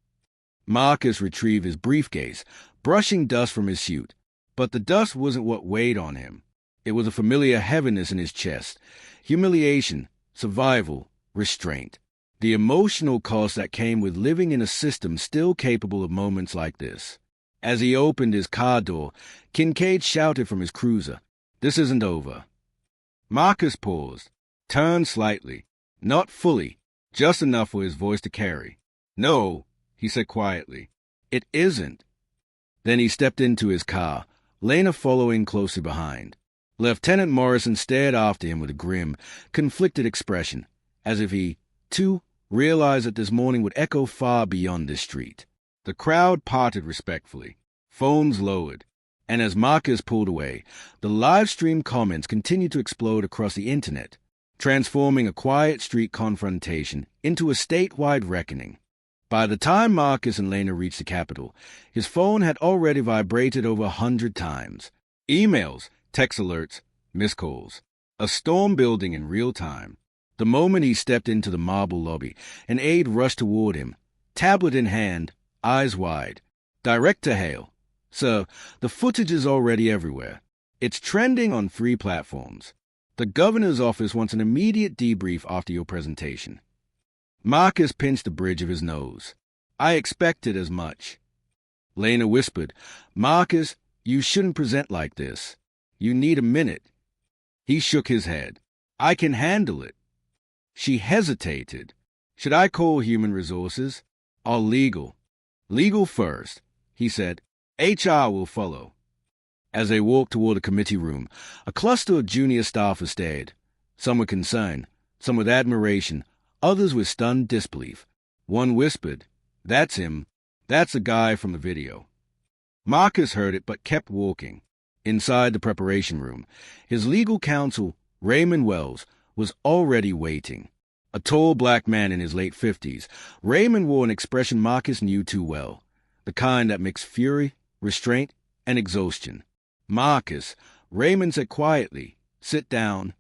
Marcus retrieved his briefcase, brushing dust from his suit. But the dust wasn't what weighed on him. It was a familiar heaviness in his chest. Humiliation, survival, restraint. The emotional cost that came with living in a system still capable of moments like this. As he opened his car door, Kincaid shouted from his cruiser, "This isn't over." Marcus paused, turned slightly, not fully, just enough for his voice to carry. "No," he said quietly, "it isn't." Then he stepped into his car, Lena following closely behind. Lieutenant Morrison stared after him with a grim, conflicted expression, as if he, too, realized that this morning would echo far beyond this street. The crowd parted respectfully, phones lowered, and as Marcus pulled away, the live-stream comments continued to explode across the internet, transforming a quiet street confrontation into a statewide reckoning. By the time Marcus and Lena reached the Capitol, his phone had already vibrated over 100 times. Emails, text alerts, missed calls. A storm building in real time. The moment he stepped into the marble lobby, an aide rushed toward him, tablet in hand, eyes wide. "Direct to Hale. Sir, the footage is already everywhere. It's trending on 3 platforms. The governor's office wants an immediate debrief after your presentation." Marcus pinched the bridge of his nose. "I expected as much." Lena whispered, "Marcus, you shouldn't present like this. You need a minute." He shook his head. "I can handle it." She hesitated. "Should I call human resources? Or legal?" "Legal first," he said. "HR will follow." As they walked toward the committee room, a cluster of junior staffers stared. Some were concerned, some with admiration, others with stunned disbelief. One whispered, "That's him. That's the guy from the video." Marcus heard it but kept walking. Inside the preparation room, his legal counsel, Raymond Wells, was already waiting. A tall black man in his late 50s, Raymond wore an expression Marcus knew too well, the kind that mixed fury, restraint, and exhaustion. "Marcus," Raymond said quietly, "sit down."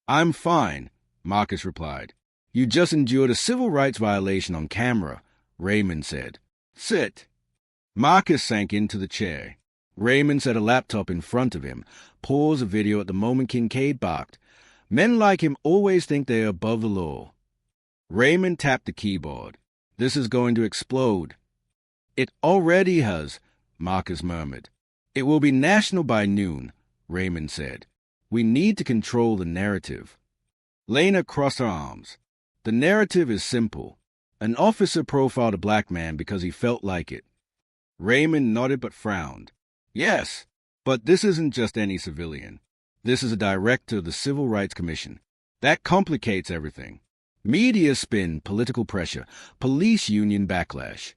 "I'm fine," Marcus replied. "You just endured a civil rights violation on camera," Raymond said. "Sit." Marcus sank into the chair. Raymond set a laptop in front of him, paused a video at the moment Kincaid barked. "Men like him always think they are above the law." Raymond tapped the keyboard. "This is going to explode." "It already has," Marcus murmured. "It will be national by noon," Raymond said. "We need to control the narrative." Lena crossed her arms. "The narrative is simple. An officer profiled a black man because he felt like it." Raymond nodded but frowned. "Yes, but this isn't just any civilian. This is a director of the Civil Rights Commission. That complicates everything. Media spin, political pressure, police union backlash."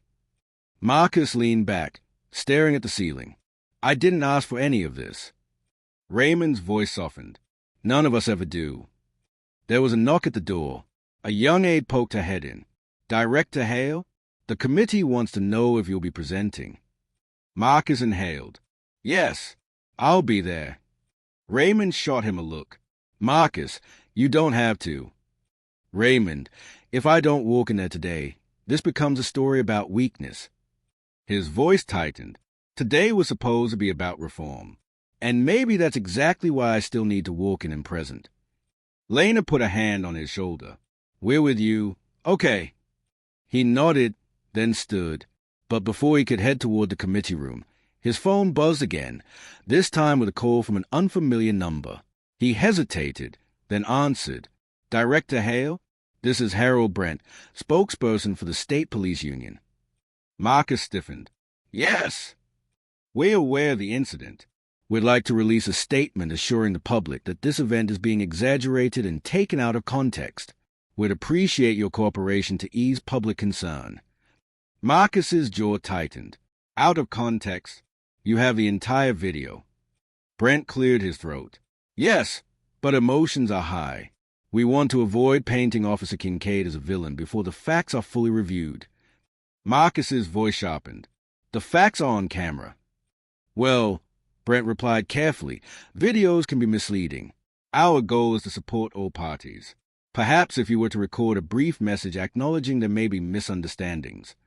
Marcus leaned back, staring at the ceiling. "I didn't ask for any of this." Raymond's voice softened. "None of us ever do." There was a knock at the door. A young aide poked her head in. "Director Hale? The committee wants to know if you'll be presenting." Marcus inhaled. "Yes, I'll be there." Raymond shot him a look. "Marcus, you don't have to." "Raymond, if I don't walk in there today, this becomes a story about weakness." His voice tightened. Today was supposed to be about reform. And maybe that's exactly why I still need to walk in and present. Lena put a hand on his shoulder. "We're with you." "Okay." He nodded, then stood. But before he could head toward the committee room, his phone buzzed again, this time with a call from an unfamiliar number. He hesitated, then answered. "Director Hale? This is Harold Brent, spokesperson for the State Police Union." Marcus stiffened. "Yes." "We're aware of the incident. We'd like to release a statement assuring the public that this event is being exaggerated and taken out of context. We'd appreciate your cooperation to ease public concern." Marcus's jaw tightened. "Out of context? You have the entire video." Brent cleared his throat. "Yes, but emotions are high. We want to avoid painting Officer Kincaid as a villain before the facts are fully reviewed." Marcus's voice sharpened. "The facts are on camera." "Well," Brent replied carefully, "videos can be misleading. Our goal is to support all parties. Perhaps if you were to record a brief message acknowledging there may be misunderstandings.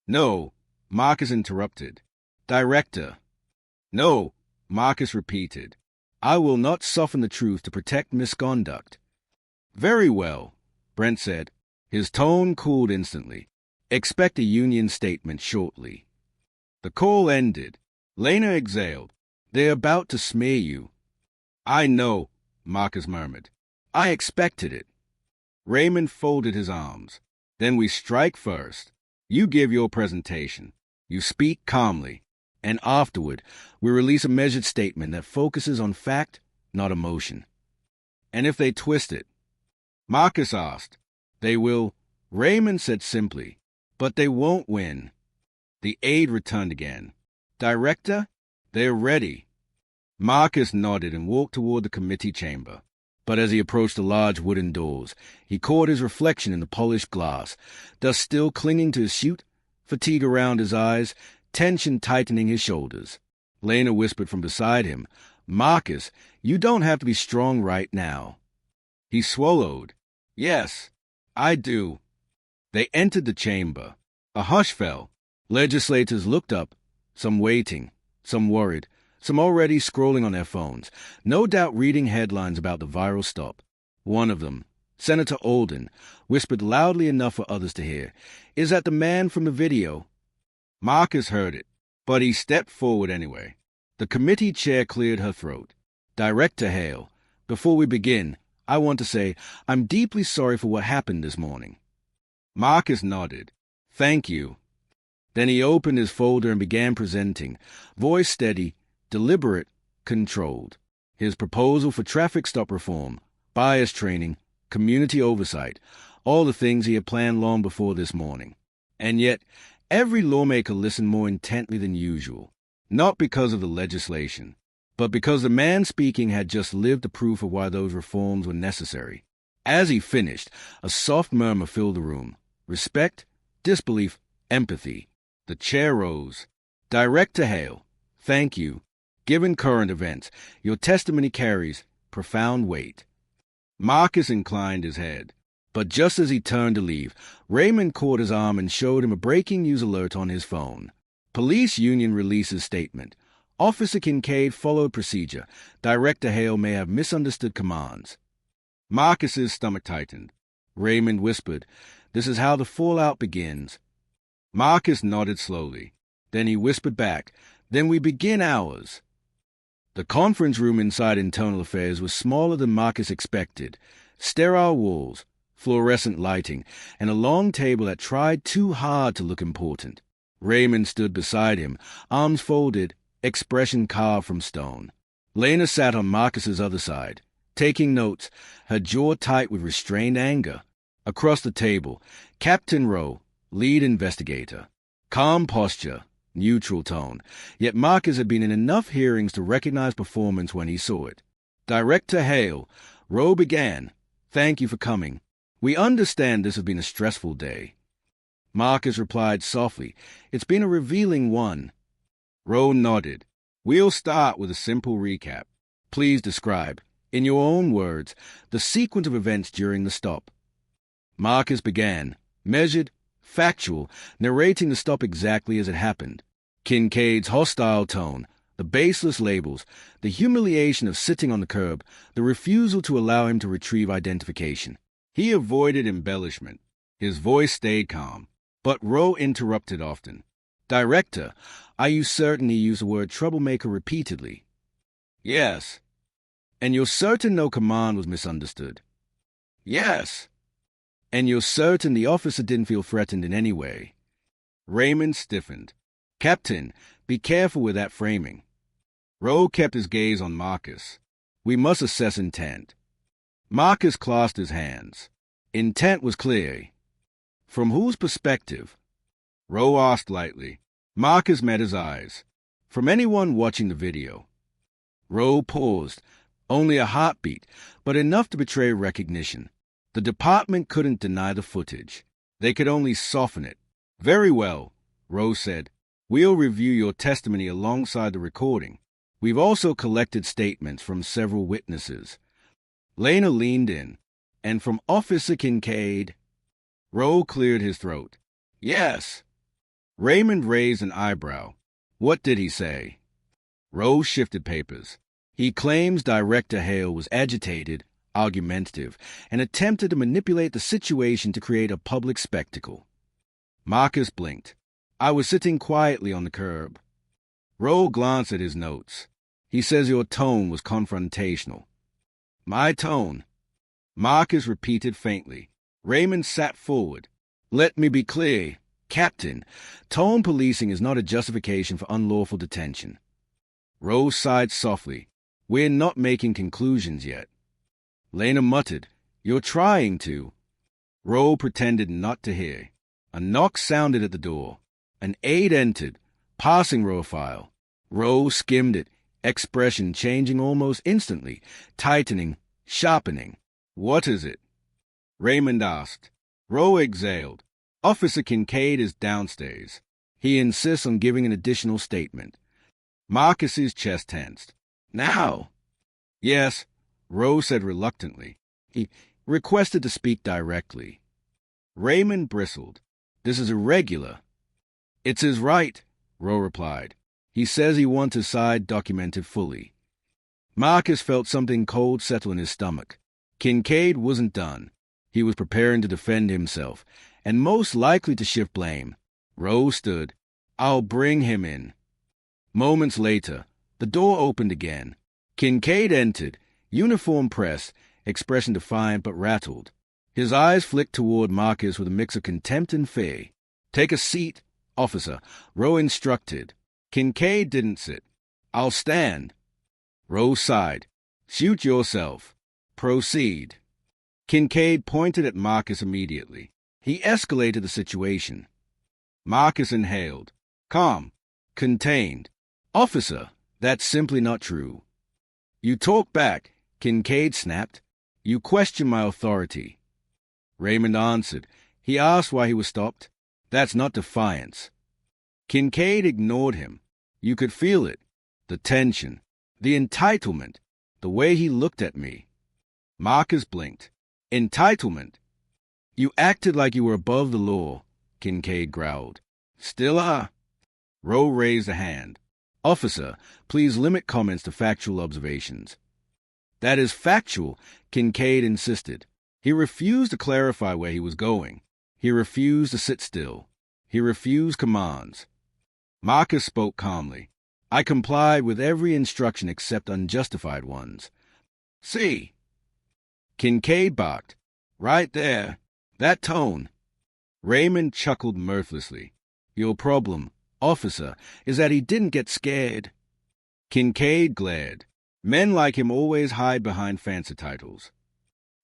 No, Marcus interrupted. Director. No, Marcus repeated. I will not soften the truth to protect misconduct. Very well, Brent said. His tone cooled instantly. Expect a union statement shortly. The call ended. Lena exhaled. They're about to smear you. I know, Marcus murmured. I expected it. Raymond folded his arms. Then we strike first. You give your presentation. You speak calmly. And afterward, we release a measured statement that focuses on fact, not emotion. And if they twist it? Marcus asked. They will, Raymond said simply. But they won't win. The aide returned again. Director, they're ready. Marcus nodded and walked toward the committee chamber. But as he approached the large wooden doors, he caught his reflection in the polished glass, dust still clinging to his suit, fatigue around his eyes, tension tightening his shoulders. Lena whispered from beside him, Marcus, you don't have to be strong right now. He swallowed. Yes, I do. They entered the chamber. A hush fell. Legislators looked up, some waiting, some worried, some already scrolling on their phones, no doubt reading headlines about the viral stop. One of them, Senator Alden, whispered loudly enough for others to hear, Is that the man from the video? Marcus heard it, but he stepped forward anyway. The committee chair cleared her throat. Director Hale, before we begin, I want to say I'm deeply sorry for what happened this morning. Marcus nodded. Thank you. Then he opened his folder and began presenting, voice steady, deliberate, controlled. His proposal for traffic stop reform, bias training, community oversight, all the things he had planned long before this morning. And yet, every lawmaker listened more intently than usual, not because of the legislation, but because the man speaking had just lived the proof of why those reforms were necessary. As he finished, a soft murmur filled the room. Respect, disbelief, empathy. The chair rose. Director Hale, thank you. Given current events, your testimony carries profound weight. Marcus inclined his head. But just as he turned to leave, Raymond caught his arm and showed him a breaking news alert on his phone. Police union releases statement. Officer Kincaid followed procedure. Director Hale may have misunderstood commands. Marcus's stomach tightened. Raymond whispered, This is how the fallout begins. Marcus nodded slowly. Then he whispered back, Then we begin ours. The conference room inside Internal Affairs was smaller than Marcus expected. Sterile walls, fluorescent lighting, and a long table that tried too hard to look important. Raymond stood beside him, arms folded, expression carved from stone. Lena sat on Marcus's other side, taking notes, her jaw tight with restrained anger. Across the table, Captain Rowe, lead investigator. Calm posture, neutral tone, yet Marcus had been in enough hearings to recognize performance when he saw it. Director Hale, Rowe began. Thank you for coming. We understand this has been a stressful day. Marcus replied softly, It's been a revealing one. Rowe nodded. We'll start with a simple recap. Please describe, in your own words, the sequence of events during the stop. Marcus began, measured, factual, narrating the stop exactly as it happened. Kincaid's hostile tone, the baseless labels, the humiliation of sitting on the curb, the refusal to allow him to retrieve identification. He avoided embellishment. His voice stayed calm. But Rowe interrupted often. Director, are you certain he used the word troublemaker repeatedly? Yes. And you're certain no command was misunderstood? Yes. And you're certain the officer didn't feel threatened in any way? Raymond stiffened. Captain, be careful with that framing. Rowe kept his gaze on Marcus. We must assess intent. Marcus clasped his hands. Intent was clear. From whose perspective? Rowe asked lightly. Marcus met his eyes. From anyone watching the video. Rowe paused. Only a heartbeat, but enough to betray recognition. The department couldn't deny the footage. They could only soften it. Very well, Rowe said. We'll review your testimony alongside the recording. We've also collected statements from several witnesses. Lena leaned in. And from Officer Kincaid? Rowe cleared his throat. Yes. Raymond raised an eyebrow. What did he say? Rowe shifted papers. He claims Director Hale was agitated, argumentative, and attempted to manipulate the situation to create a public spectacle. Marcus blinked. I was sitting quietly on the curb. Rowe glanced at his notes. He says your tone was confrontational. My tone? Marcus repeated faintly. Raymond sat forward. Let me be clear, Captain. Tone policing is not a justification for unlawful detention. Rowe sighed softly. We're not making conclusions yet. Lena muttered. You're trying to. Rowe pretended not to hear. A knock sounded at the door. An aide entered, passing Rowe a file. Rowe skimmed it, expression changing almost instantly, tightening, sharpening. What is it? Raymond asked. Rowe exhaled. Officer Kincaid is downstairs. He insists on giving an additional statement. Marcus's chest tensed. Now? Yes, Rowe said reluctantly. He requested to speak directly. Raymond bristled. This is irregular. It's his right, Rowe replied. He says he wants his side documented fully. Marcus felt something cold settle in his stomach. Kincaid wasn't done. He was preparing to defend himself, and most likely to shift blame. Rowe stood. I'll bring him in. Moments later, the door opened again. Kincaid entered, uniform pressed, expression defiant but rattled. His eyes flicked toward Marcus with a mix of contempt and fear. Take a seat, officer, Rowe instructed. Kincaid didn't sit. I'll stand. Rowe sighed. Shoot yourself. Proceed. Kincaid pointed at Marcus immediately. He escalated the situation. Marcus inhaled. Calm. Contained. Officer, that's simply not true. You talk back, Kincaid snapped. You question my authority. Raymond answered. He asked why he was stopped. That's not defiance. Kincaid ignored him. You could feel it. The tension. The entitlement. The way he looked at me. Marcus blinked. Entitlement? You acted like you were above the law, Kincaid growled. Still are. Rowe raised a hand. Officer, please limit comments to factual observations. That is factual, Kincaid insisted. He refused to clarify where he was going. He refused to sit still. He refused commands. Marcus spoke calmly. I complied with every instruction except unjustified ones. See. Kincaid barked. Right there. That tone. Raymond chuckled mirthlessly. Your problem, officer, is that he didn't get scared. Kincaid glared. Men like him always hide behind fancy titles.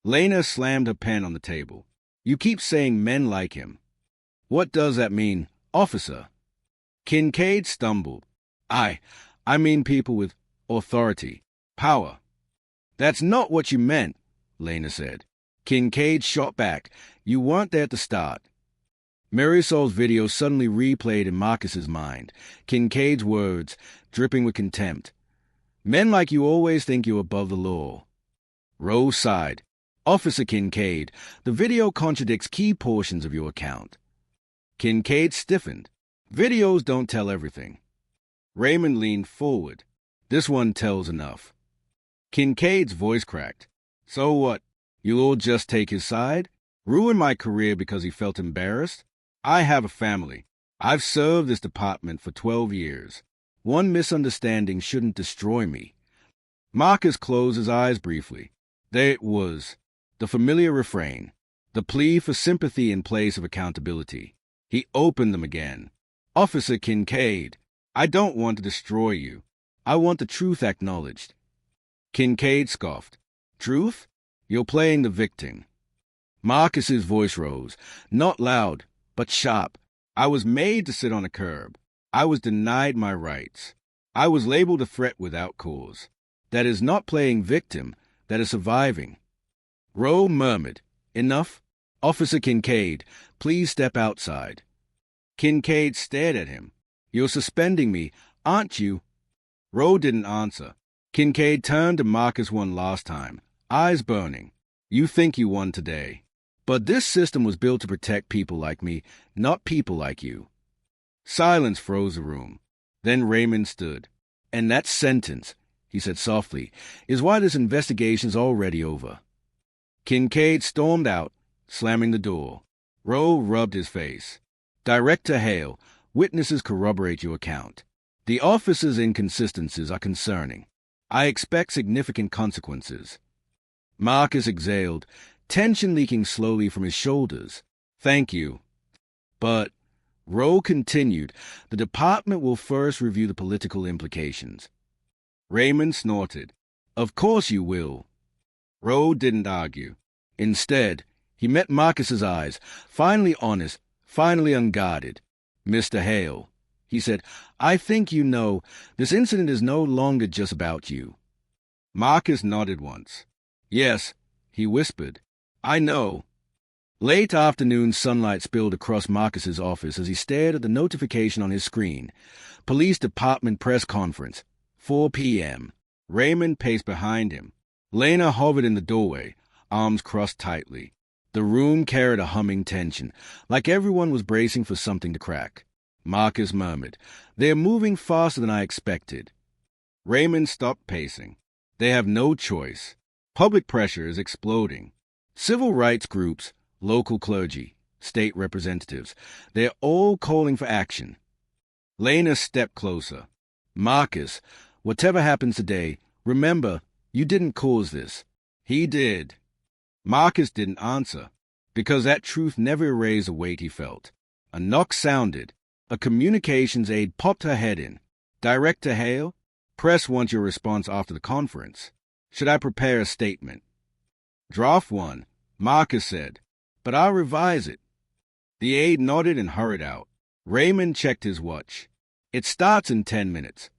Lena slammed her pen on the table. You keep saying men like him. What does that mean, officer? Kincaid stumbled. I mean people with authority, power. That's not what you meant, Lena said. Kincaid shot back. You weren't there at the start. Marisol's video suddenly replayed in Marcus's mind. Kincaid's words, dripping with contempt. Men like you always think you're above the law. Rowe sighed. Officer Kincaid, the video contradicts key portions of your account. Kincaid stiffened. Videos don't tell everything. Raymond leaned forward. This one tells enough. Kincaid's voice cracked. So what? You'll all just take his side? Ruin my career because he felt embarrassed? I have a family. I've served this department for 12 years. One misunderstanding shouldn't destroy me. Marcus closed his eyes briefly. There it was. The familiar refrain. The plea for sympathy in place of accountability. He opened them again. Officer Kincaid, I don't want to destroy you. I want the truth acknowledged. Kincaid scoffed. Truth? You're playing the victim. Marcus's voice rose, not loud, but sharp. I was made to sit on a curb. I was denied my rights. I was labeled a threat without cause. That is not playing victim, that is surviving. Rowe murmured, Enough? Officer Kincaid, please step outside. Kincaid stared at him. You're suspending me, aren't you? Rowe didn't answer. Kincaid turned to Marcus one last time. eyes burning. You think you won today. But this system was built to protect people like me, not people like you. Silence froze the room. Then Raymond stood. And that sentence, he said softly, is why this investigation's already over. Kincaid stormed out, slamming the door. Rowe rubbed his face. Director Hale, witnesses corroborate your account. The officer's inconsistencies are concerning. I expect significant consequences. Marcus exhaled, tension leaking slowly from his shoulders. Thank you. But, Rowe continued, the department will first review the political implications. Raymond snorted. Of course you will. Rowe didn't argue. Instead, he met Marcus's eyes, finally honest, finally unguarded. Mr. Hale, he said, I think you know, this incident is no longer just about you. Marcus nodded once. Yes, he whispered. I know. Late afternoon sunlight spilled across Marcus's office as he stared at the notification on his screen. Police Department press conference, 4 p.m. Raymond paced behind him. Lena hovered in the doorway, arms crossed tightly. The room carried a humming tension, like everyone was bracing for something to crack. Marcus murmured, They're moving faster than I expected. Raymond stopped pacing. They have no choice. Public pressure is exploding. Civil rights groups, local clergy, state representatives, they're all calling for action. Lena stepped closer. Marcus, whatever happens today, remember, you didn't cause this. He did. Marcus didn't answer, because that truth never erased the weight he felt. A knock sounded. A communications aide popped her head in. Director Hale, press wants your response after the conference. Should I prepare a statement? Draft 1, Marcus said, but I'll revise it. The aide nodded and hurried out. Raymond checked his watch. It starts in 10 minutes.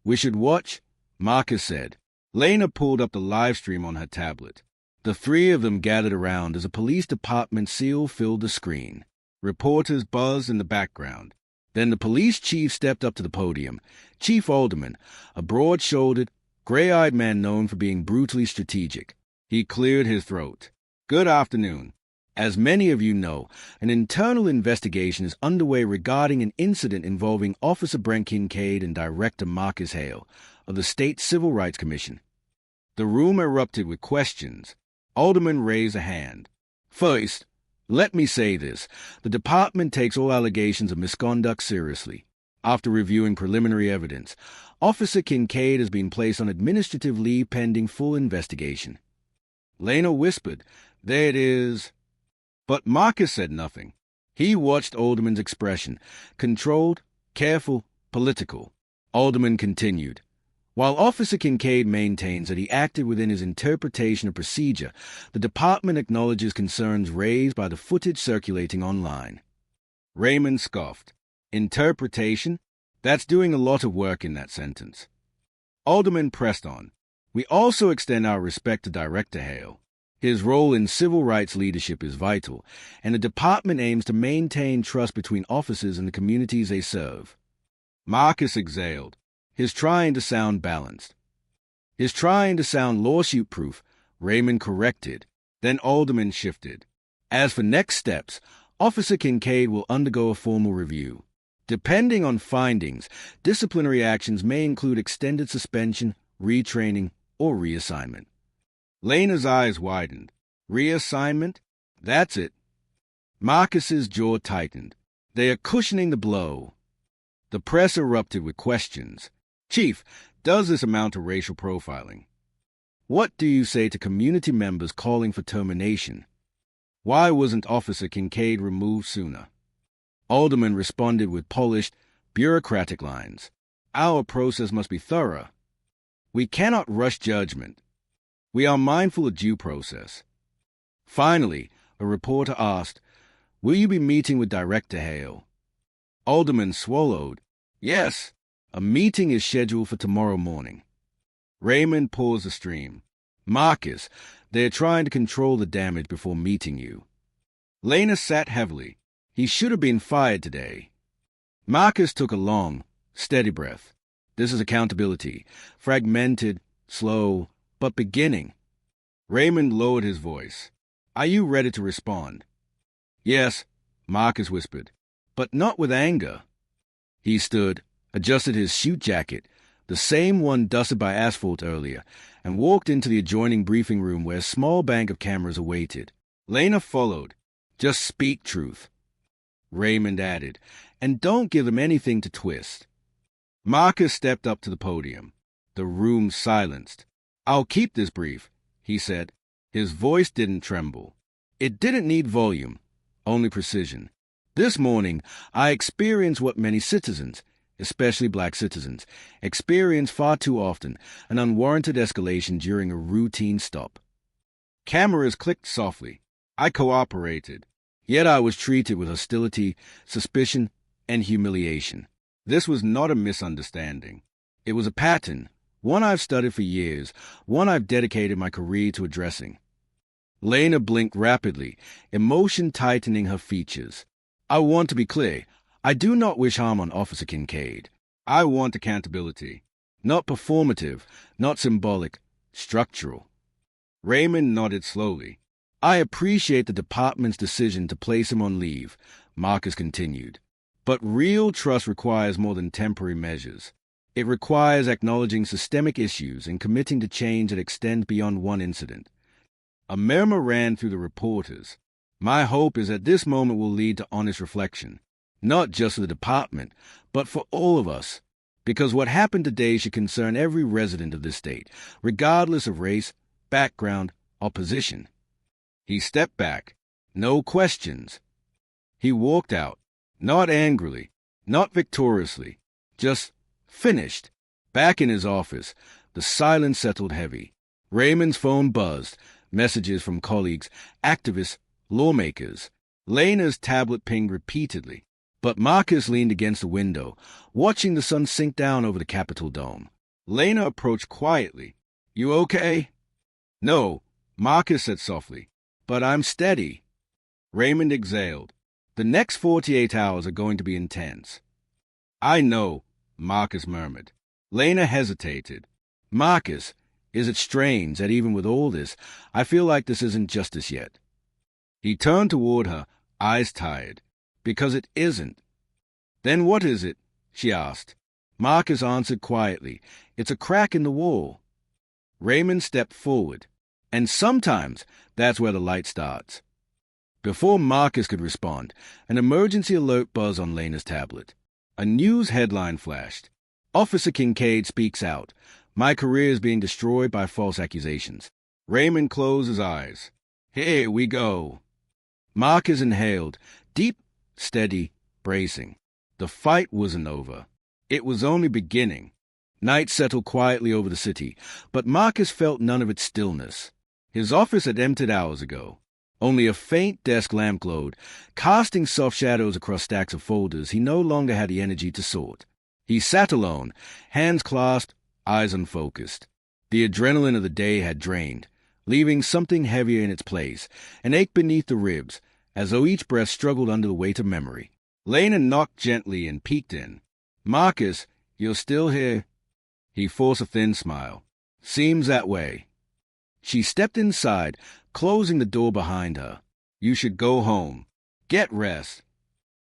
We should watch, Marcus said. Lena pulled up the live stream on her tablet. The three of them gathered around as a police department seal filled the screen. Reporters buzzed in the background. Then the police chief stepped up to the podium. Chief Alderman, a broad-shouldered, gray-eyed man known for being brutally strategic. He cleared his throat. Good afternoon. As many of you know, an internal investigation is underway regarding an incident involving Officer Brent Kincaid and Director Marcus Hale of the State Civil Rights Commission. The room erupted with questions. Alderman raised a hand. First, let me say this. The department takes all allegations of misconduct seriously. After reviewing preliminary evidence, Officer Kincaid has been placed on administrative leave pending full investigation. Lena whispered, There it is. But Marcus said nothing. He watched Alderman's expression, controlled, careful, political. Alderman continued. While Officer Kincaid maintains that he acted within his interpretation of procedure, the department acknowledges concerns raised by the footage circulating online. Raymond scoffed. Interpretation? That's doing a lot of work in that sentence. Alderman pressed on. We also extend our respect to Director Hale. His role in civil rights leadership is vital, and the department aims to maintain trust between officers and the communities they serve. Marcus exhaled. His trying to sound balanced. His trying to sound lawsuit-proof, Raymond corrected. Then Alderman shifted. As for next steps, Officer Kincaid will undergo a formal review. Depending on findings, disciplinary actions may include extended suspension, retraining, or reassignment. Lena's eyes widened. Reassignment? That's it. Marcus's jaw tightened. They are cushioning the blow. The press erupted with questions. Chief, does this amount to racial profiling? What do you say to community members calling for termination? Why wasn't Officer Kincaid removed sooner? Alderman responded with polished, bureaucratic lines. Our process must be thorough. We cannot rush judgment. We are mindful of due process. Finally, a reporter asked, Will you be meeting with Director Hale? Alderman swallowed. Yes. A meeting is scheduled for tomorrow morning. Raymond paused the stream. Marcus, they're trying to control the damage before meeting you. Lena sat heavily. He should have been fired today. Marcus took a long, steady breath. This is accountability. Fragmented, slow, but beginning. Raymond lowered his voice. Are you ready to respond? Yes, Marcus whispered, but not with anger. He stood, adjusted his suit jacket, the same one dusted by asphalt earlier, and walked into the adjoining briefing room where a small bank of cameras awaited. Lena followed. Just speak truth. Raymond added, and don't give them anything to twist. Marcus stepped up to the podium. The room silenced. I'll keep this brief, he said. His voice didn't tremble. It didn't need volume, only precision. This morning, I experienced what many citizens, especially black citizens, experience far too often, an unwarranted escalation during a routine stop. Cameras clicked softly. I cooperated. Yet I was treated with hostility, suspicion, and humiliation. This was not a misunderstanding. It was a pattern, one I've studied for years, one I've dedicated my career to addressing. Lena blinked rapidly, emotion tightening her features. I want to be clear. I do not wish harm on Officer Kincaid. I want accountability. Not performative, not symbolic, structural. Raymond nodded slowly. I appreciate the department's decision to place him on leave, Marcus continued. But real trust requires more than temporary measures. It requires acknowledging systemic issues and committing to change that extend beyond one incident. A murmur ran through the reporters. My hope is that this moment will lead to honest reflection, not just for the department, but for all of us, because what happened today should concern every resident of this state, regardless of race, background, or position. He stepped back. No questions. He walked out, not angrily, not victoriously, just finished. Back in his office, the silence settled heavy. Raymond's phone buzzed, messages from colleagues, activists, lawmakers. Lena's tablet pinged repeatedly, but Marcus leaned against the window, watching the sun sink down over the Capitol dome. Lena approached quietly. You okay? No, Marcus said softly, but I'm steady. Raymond exhaled. The next 48 hours are going to be intense. I know, Marcus murmured. Lena hesitated. Marcus, is it strange that even with all this, I feel like this isn't justice yet? He turned toward her, eyes tired. Because it isn't. Then what is it? She asked. Marcus answered quietly. It's a crack in the wall. Raymond stepped forward. And sometimes that's where the light starts. Before Marcus could respond, an emergency alert buzzed on Lena's tablet. A news headline flashed. Officer Kincaid speaks out. My career is being destroyed by false accusations. Raymond closed his eyes. Here we go. Marcus inhaled, deep, steady, bracing. The fight wasn't over. It was only beginning. Night settled quietly over the city, but Marcus felt none of its stillness. His office had emptied hours ago. Only a faint desk lamp glowed, casting soft shadows across stacks of folders he no longer had the energy to sort. He sat alone, hands clasped, eyes unfocused. The adrenaline of the day had drained, leaving something heavier in its place, an ache beneath the ribs, as though each breath struggled under the weight of memory. Lena knocked gently and peeked in. Marcus, you're still here? He forced a thin smile. Seems that way. She stepped inside, closing the door behind her. You should go home. Get rest.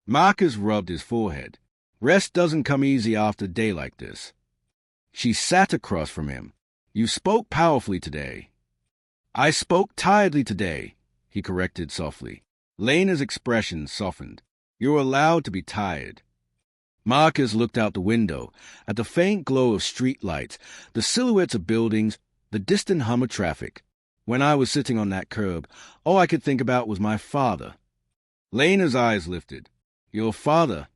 Marcus rubbed his forehead. Rest doesn't come easy after a day like this. She sat across from him. You spoke powerfully today. I spoke tiredly today, he corrected softly. Lena's expression softened. You're allowed to be tired. Marcus looked out the window, at the faint glow of street lights, the silhouettes of buildings, the distant hum of traffic. When I was sitting on that curb, all I could think about was my father. Lena's eyes lifted. Your father?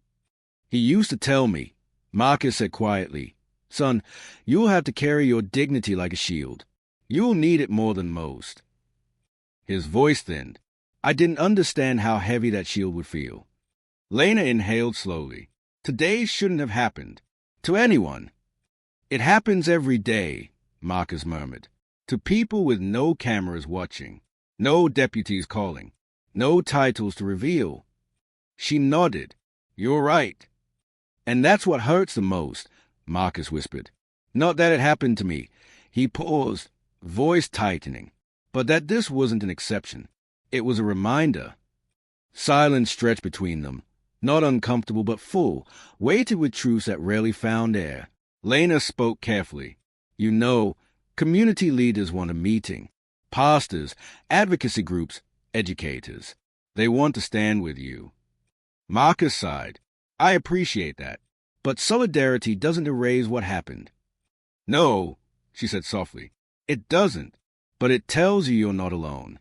He used to tell me, Marcus said quietly, son, you'll have to carry your dignity like a shield. You'll need it more than most. His voice thinned. I didn't understand how heavy that shield would feel. Lena inhaled slowly. Today shouldn't have happened. To anyone. It happens every day, Marcus murmured. To people with no cameras watching, no deputies calling, no titles to reveal. She nodded. You're right. And that's what hurts the most, Marcus whispered. Not that it happened to me. He paused, voice tightening. but that this wasn't an exception. It was a reminder. Silence stretched between them, not uncomfortable but full, weighted with truths that rarely found air. Lena spoke carefully. You know, community leaders want a meeting. Pastors, advocacy groups, educators. They want to stand with you. Marcus sighed. I appreciate that, but solidarity doesn't erase what happened. No, she said softly. It doesn't, but it tells you you're not alone.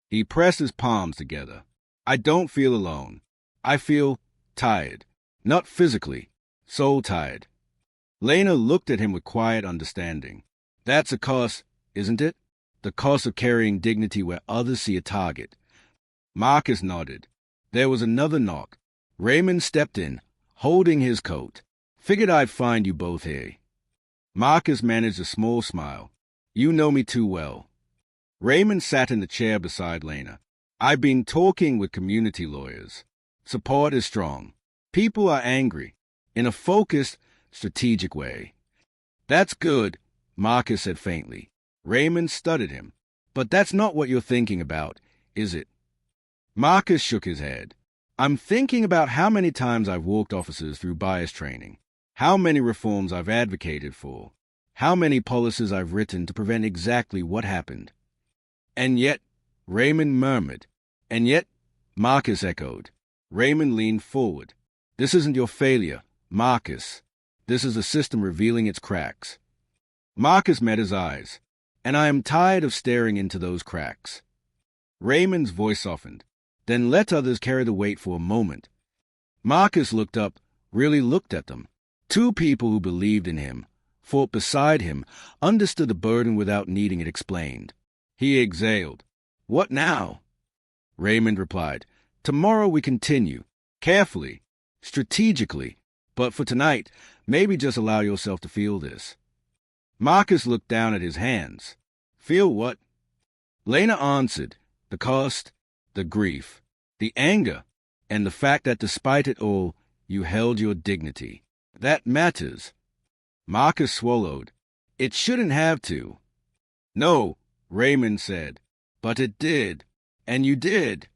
He pressed his palms together. I don't feel alone. I feel tired. Not physically, soul tired. Lena looked at him with quiet understanding. That's a cost, isn't it? The cost of carrying dignity where others see a target. Marcus nodded. There was another knock. Raymond stepped in, holding his coat. Figured I'd find you both here. Marcus managed a small smile. You know me too well. Raymond sat in the chair beside Lena. I've been talking with community lawyers. Support is strong. People are angry, in a focused, strategic way. That's good, Marcus said faintly. Raymond studied him. But that's not what you're thinking about, is it? Marcus shook his head. I'm thinking about how many times I've walked officers through bias training, how many reforms I've advocated for, how many policies I've written to prevent exactly what happened. And yet, Raymond murmured. And yet, Marcus echoed. Raymond leaned forward. This isn't your failure, Marcus. This is the system revealing its cracks. Marcus met his eyes. And I am tired of staring into those cracks. Raymond's voice softened. Then let others carry the weight for a moment. Marcus looked up, really looked at them. Two people who believed in him, fought beside him, understood the burden without needing it explained. He exhaled. What now? Raymond replied. Tomorrow we continue. Carefully. Strategically. But for tonight, maybe just allow yourself to feel this. Marcus looked down at his hands. Feel what? Lena answered. The cost, the grief, the anger, and the fact that despite it all, you held your dignity. That matters. Marcus swallowed. It shouldn't have to. No, Raymond said. But it did. And you did.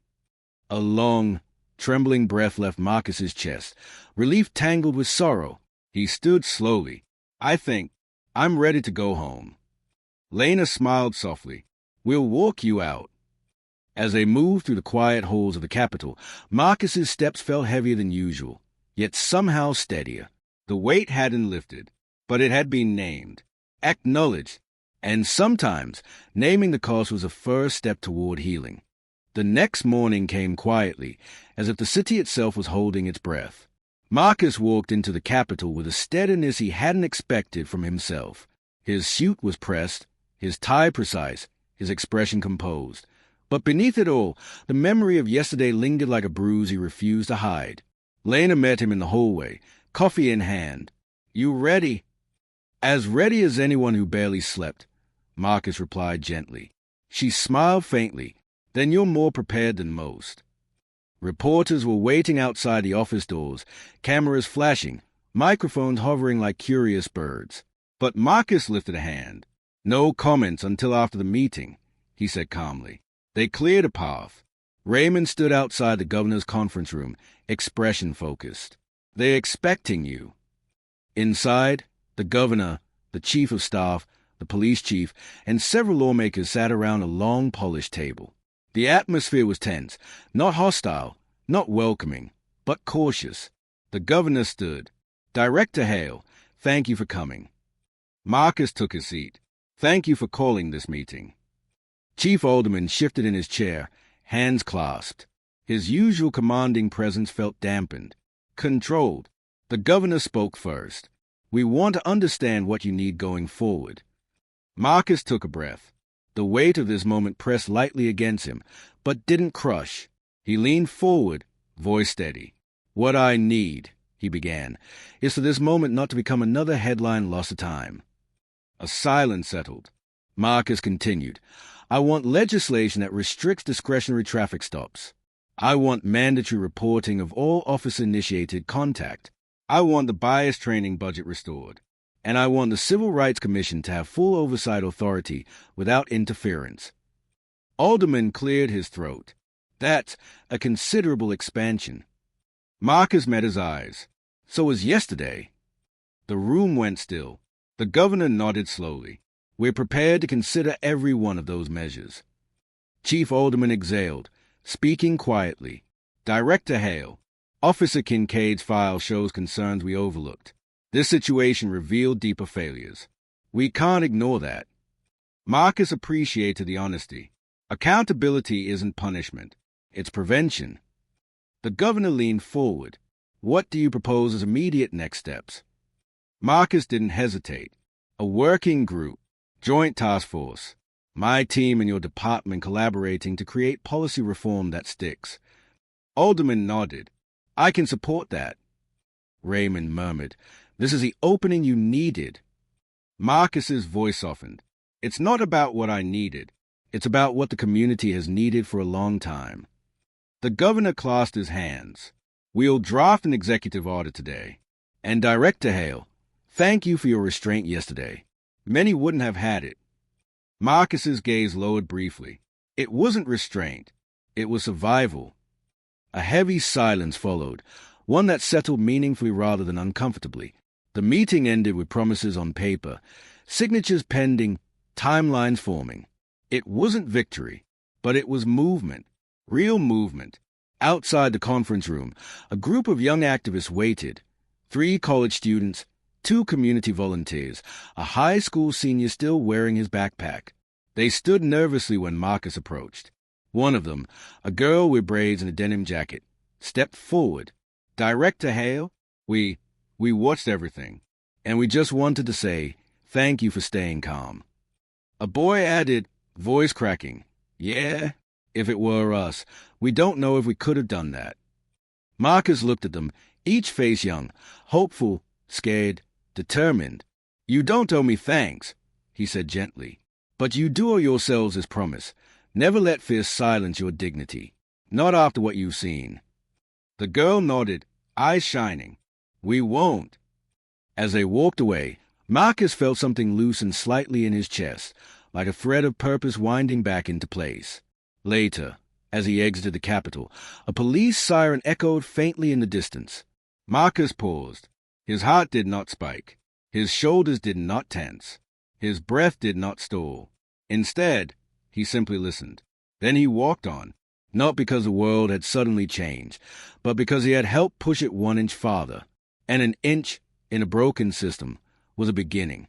A long, trembling breath left Marcus's chest, relief tangled with sorrow. He stood slowly. I'm ready to go home. Lena smiled softly. We'll walk you out. As they moved through the quiet halls of the Capitol, Marcus's steps felt heavier than usual, yet somehow steadier. The weight hadn't lifted, but it had been named, acknowledged, and sometimes naming the cost was a first step toward healing. The next morning came quietly, as if the city itself was holding its breath. Marcus walked into the Capitol with a steadiness he hadn't expected from himself. His suit was pressed, his tie precise, his expression composed. But beneath it all, the memory of yesterday lingered like a bruise he refused to hide. Lena met him in the hallway, coffee in hand. You ready? As ready as anyone who barely slept, Marcus replied gently. She smiled faintly. Then you're more prepared than most. Reporters were waiting outside the office doors, cameras flashing, microphones hovering like curious birds. But Marcus lifted a hand. No comments until after the meeting, he said calmly. They cleared a path. Raymond stood outside the governor's conference room, expression focused. They're expecting you. Inside, the governor, the chief of staff, the police chief, and several lawmakers sat around a long, polished table. The atmosphere was tense, not hostile, not welcoming, but cautious. The governor stood. Director Hale, thank you for coming. Marcus took his seat. Thank you for calling this meeting. Chief Alderman shifted in his chair, hands clasped. His usual commanding presence felt dampened, controlled. The governor spoke first. We want to understand what you need going forward. Marcus took a breath. The weight of this moment pressed lightly against him, but didn't crush. He leaned forward, voice steady. What I need, he began, is for this moment not to become another headline loss of time. A silence settled. Marcus continued. I want legislation that restricts discretionary traffic stops. I want mandatory reporting of all officer-initiated contact. I want the bias training budget restored. And I want the Civil Rights Commission to have full oversight authority without interference. Alderman cleared his throat. That's a considerable expansion. Marcus met his eyes. So was yesterday. The room went still. The governor nodded slowly. We're prepared to consider every one of those measures. Chief Alderman exhaled, speaking quietly. Director Hale, Officer Kincaid's file shows concerns we overlooked. This situation revealed deeper failures. We can't ignore that. Marcus appreciated the honesty. Accountability isn't punishment. It's prevention. The governor leaned forward. What do you propose as immediate next steps? Marcus didn't hesitate. A working group, joint task force, my team and your department collaborating to create policy reform that sticks. Alderman nodded. I can support that. Raymond murmured. This is the opening you needed. Marcus's voice softened. It's not about what I needed. It's about what the community has needed for a long time. The governor clasped his hands. We'll draft an executive order today. And Director Hale, thank you for your restraint yesterday. Many wouldn't have had it. Marcus's gaze lowered briefly. It wasn't restraint. It was survival. A heavy silence followed, one that settled meaningfully rather than uncomfortably. The meeting ended with promises on paper, signatures pending, timelines forming. It wasn't victory, but it was movement, real movement. Outside the conference room, a group of young activists waited. 3 college students, 2 community volunteers, a high school senior still wearing his backpack. They stood nervously when Marcus approached. One of them, a girl with braids and a denim jacket, stepped forward. Director Hale, we watched everything, and we just wanted to say thank you for staying calm. A boy added, voice cracking, yeah, if it were us, we don't know if we could have done that. Marcus looked at them, each face young, hopeful, scared, determined. You don't owe me thanks, he said gently, but you do owe yourselves this promise. Never let fear silence your dignity, not after what you've seen. The girl nodded, eyes shining. We won't. As they walked away, Marcus felt something loosen slightly in his chest, like a thread of purpose winding back into place. Later, as he exited the Capitol, a police siren echoed faintly in the distance. Marcus paused. His heart did not spike. His shoulders did not tense. His breath did not stall. Instead, he simply listened. Then he walked on, not because the world had suddenly changed, but because he had helped push it 1 inch farther. And an inch in a broken system was a beginning.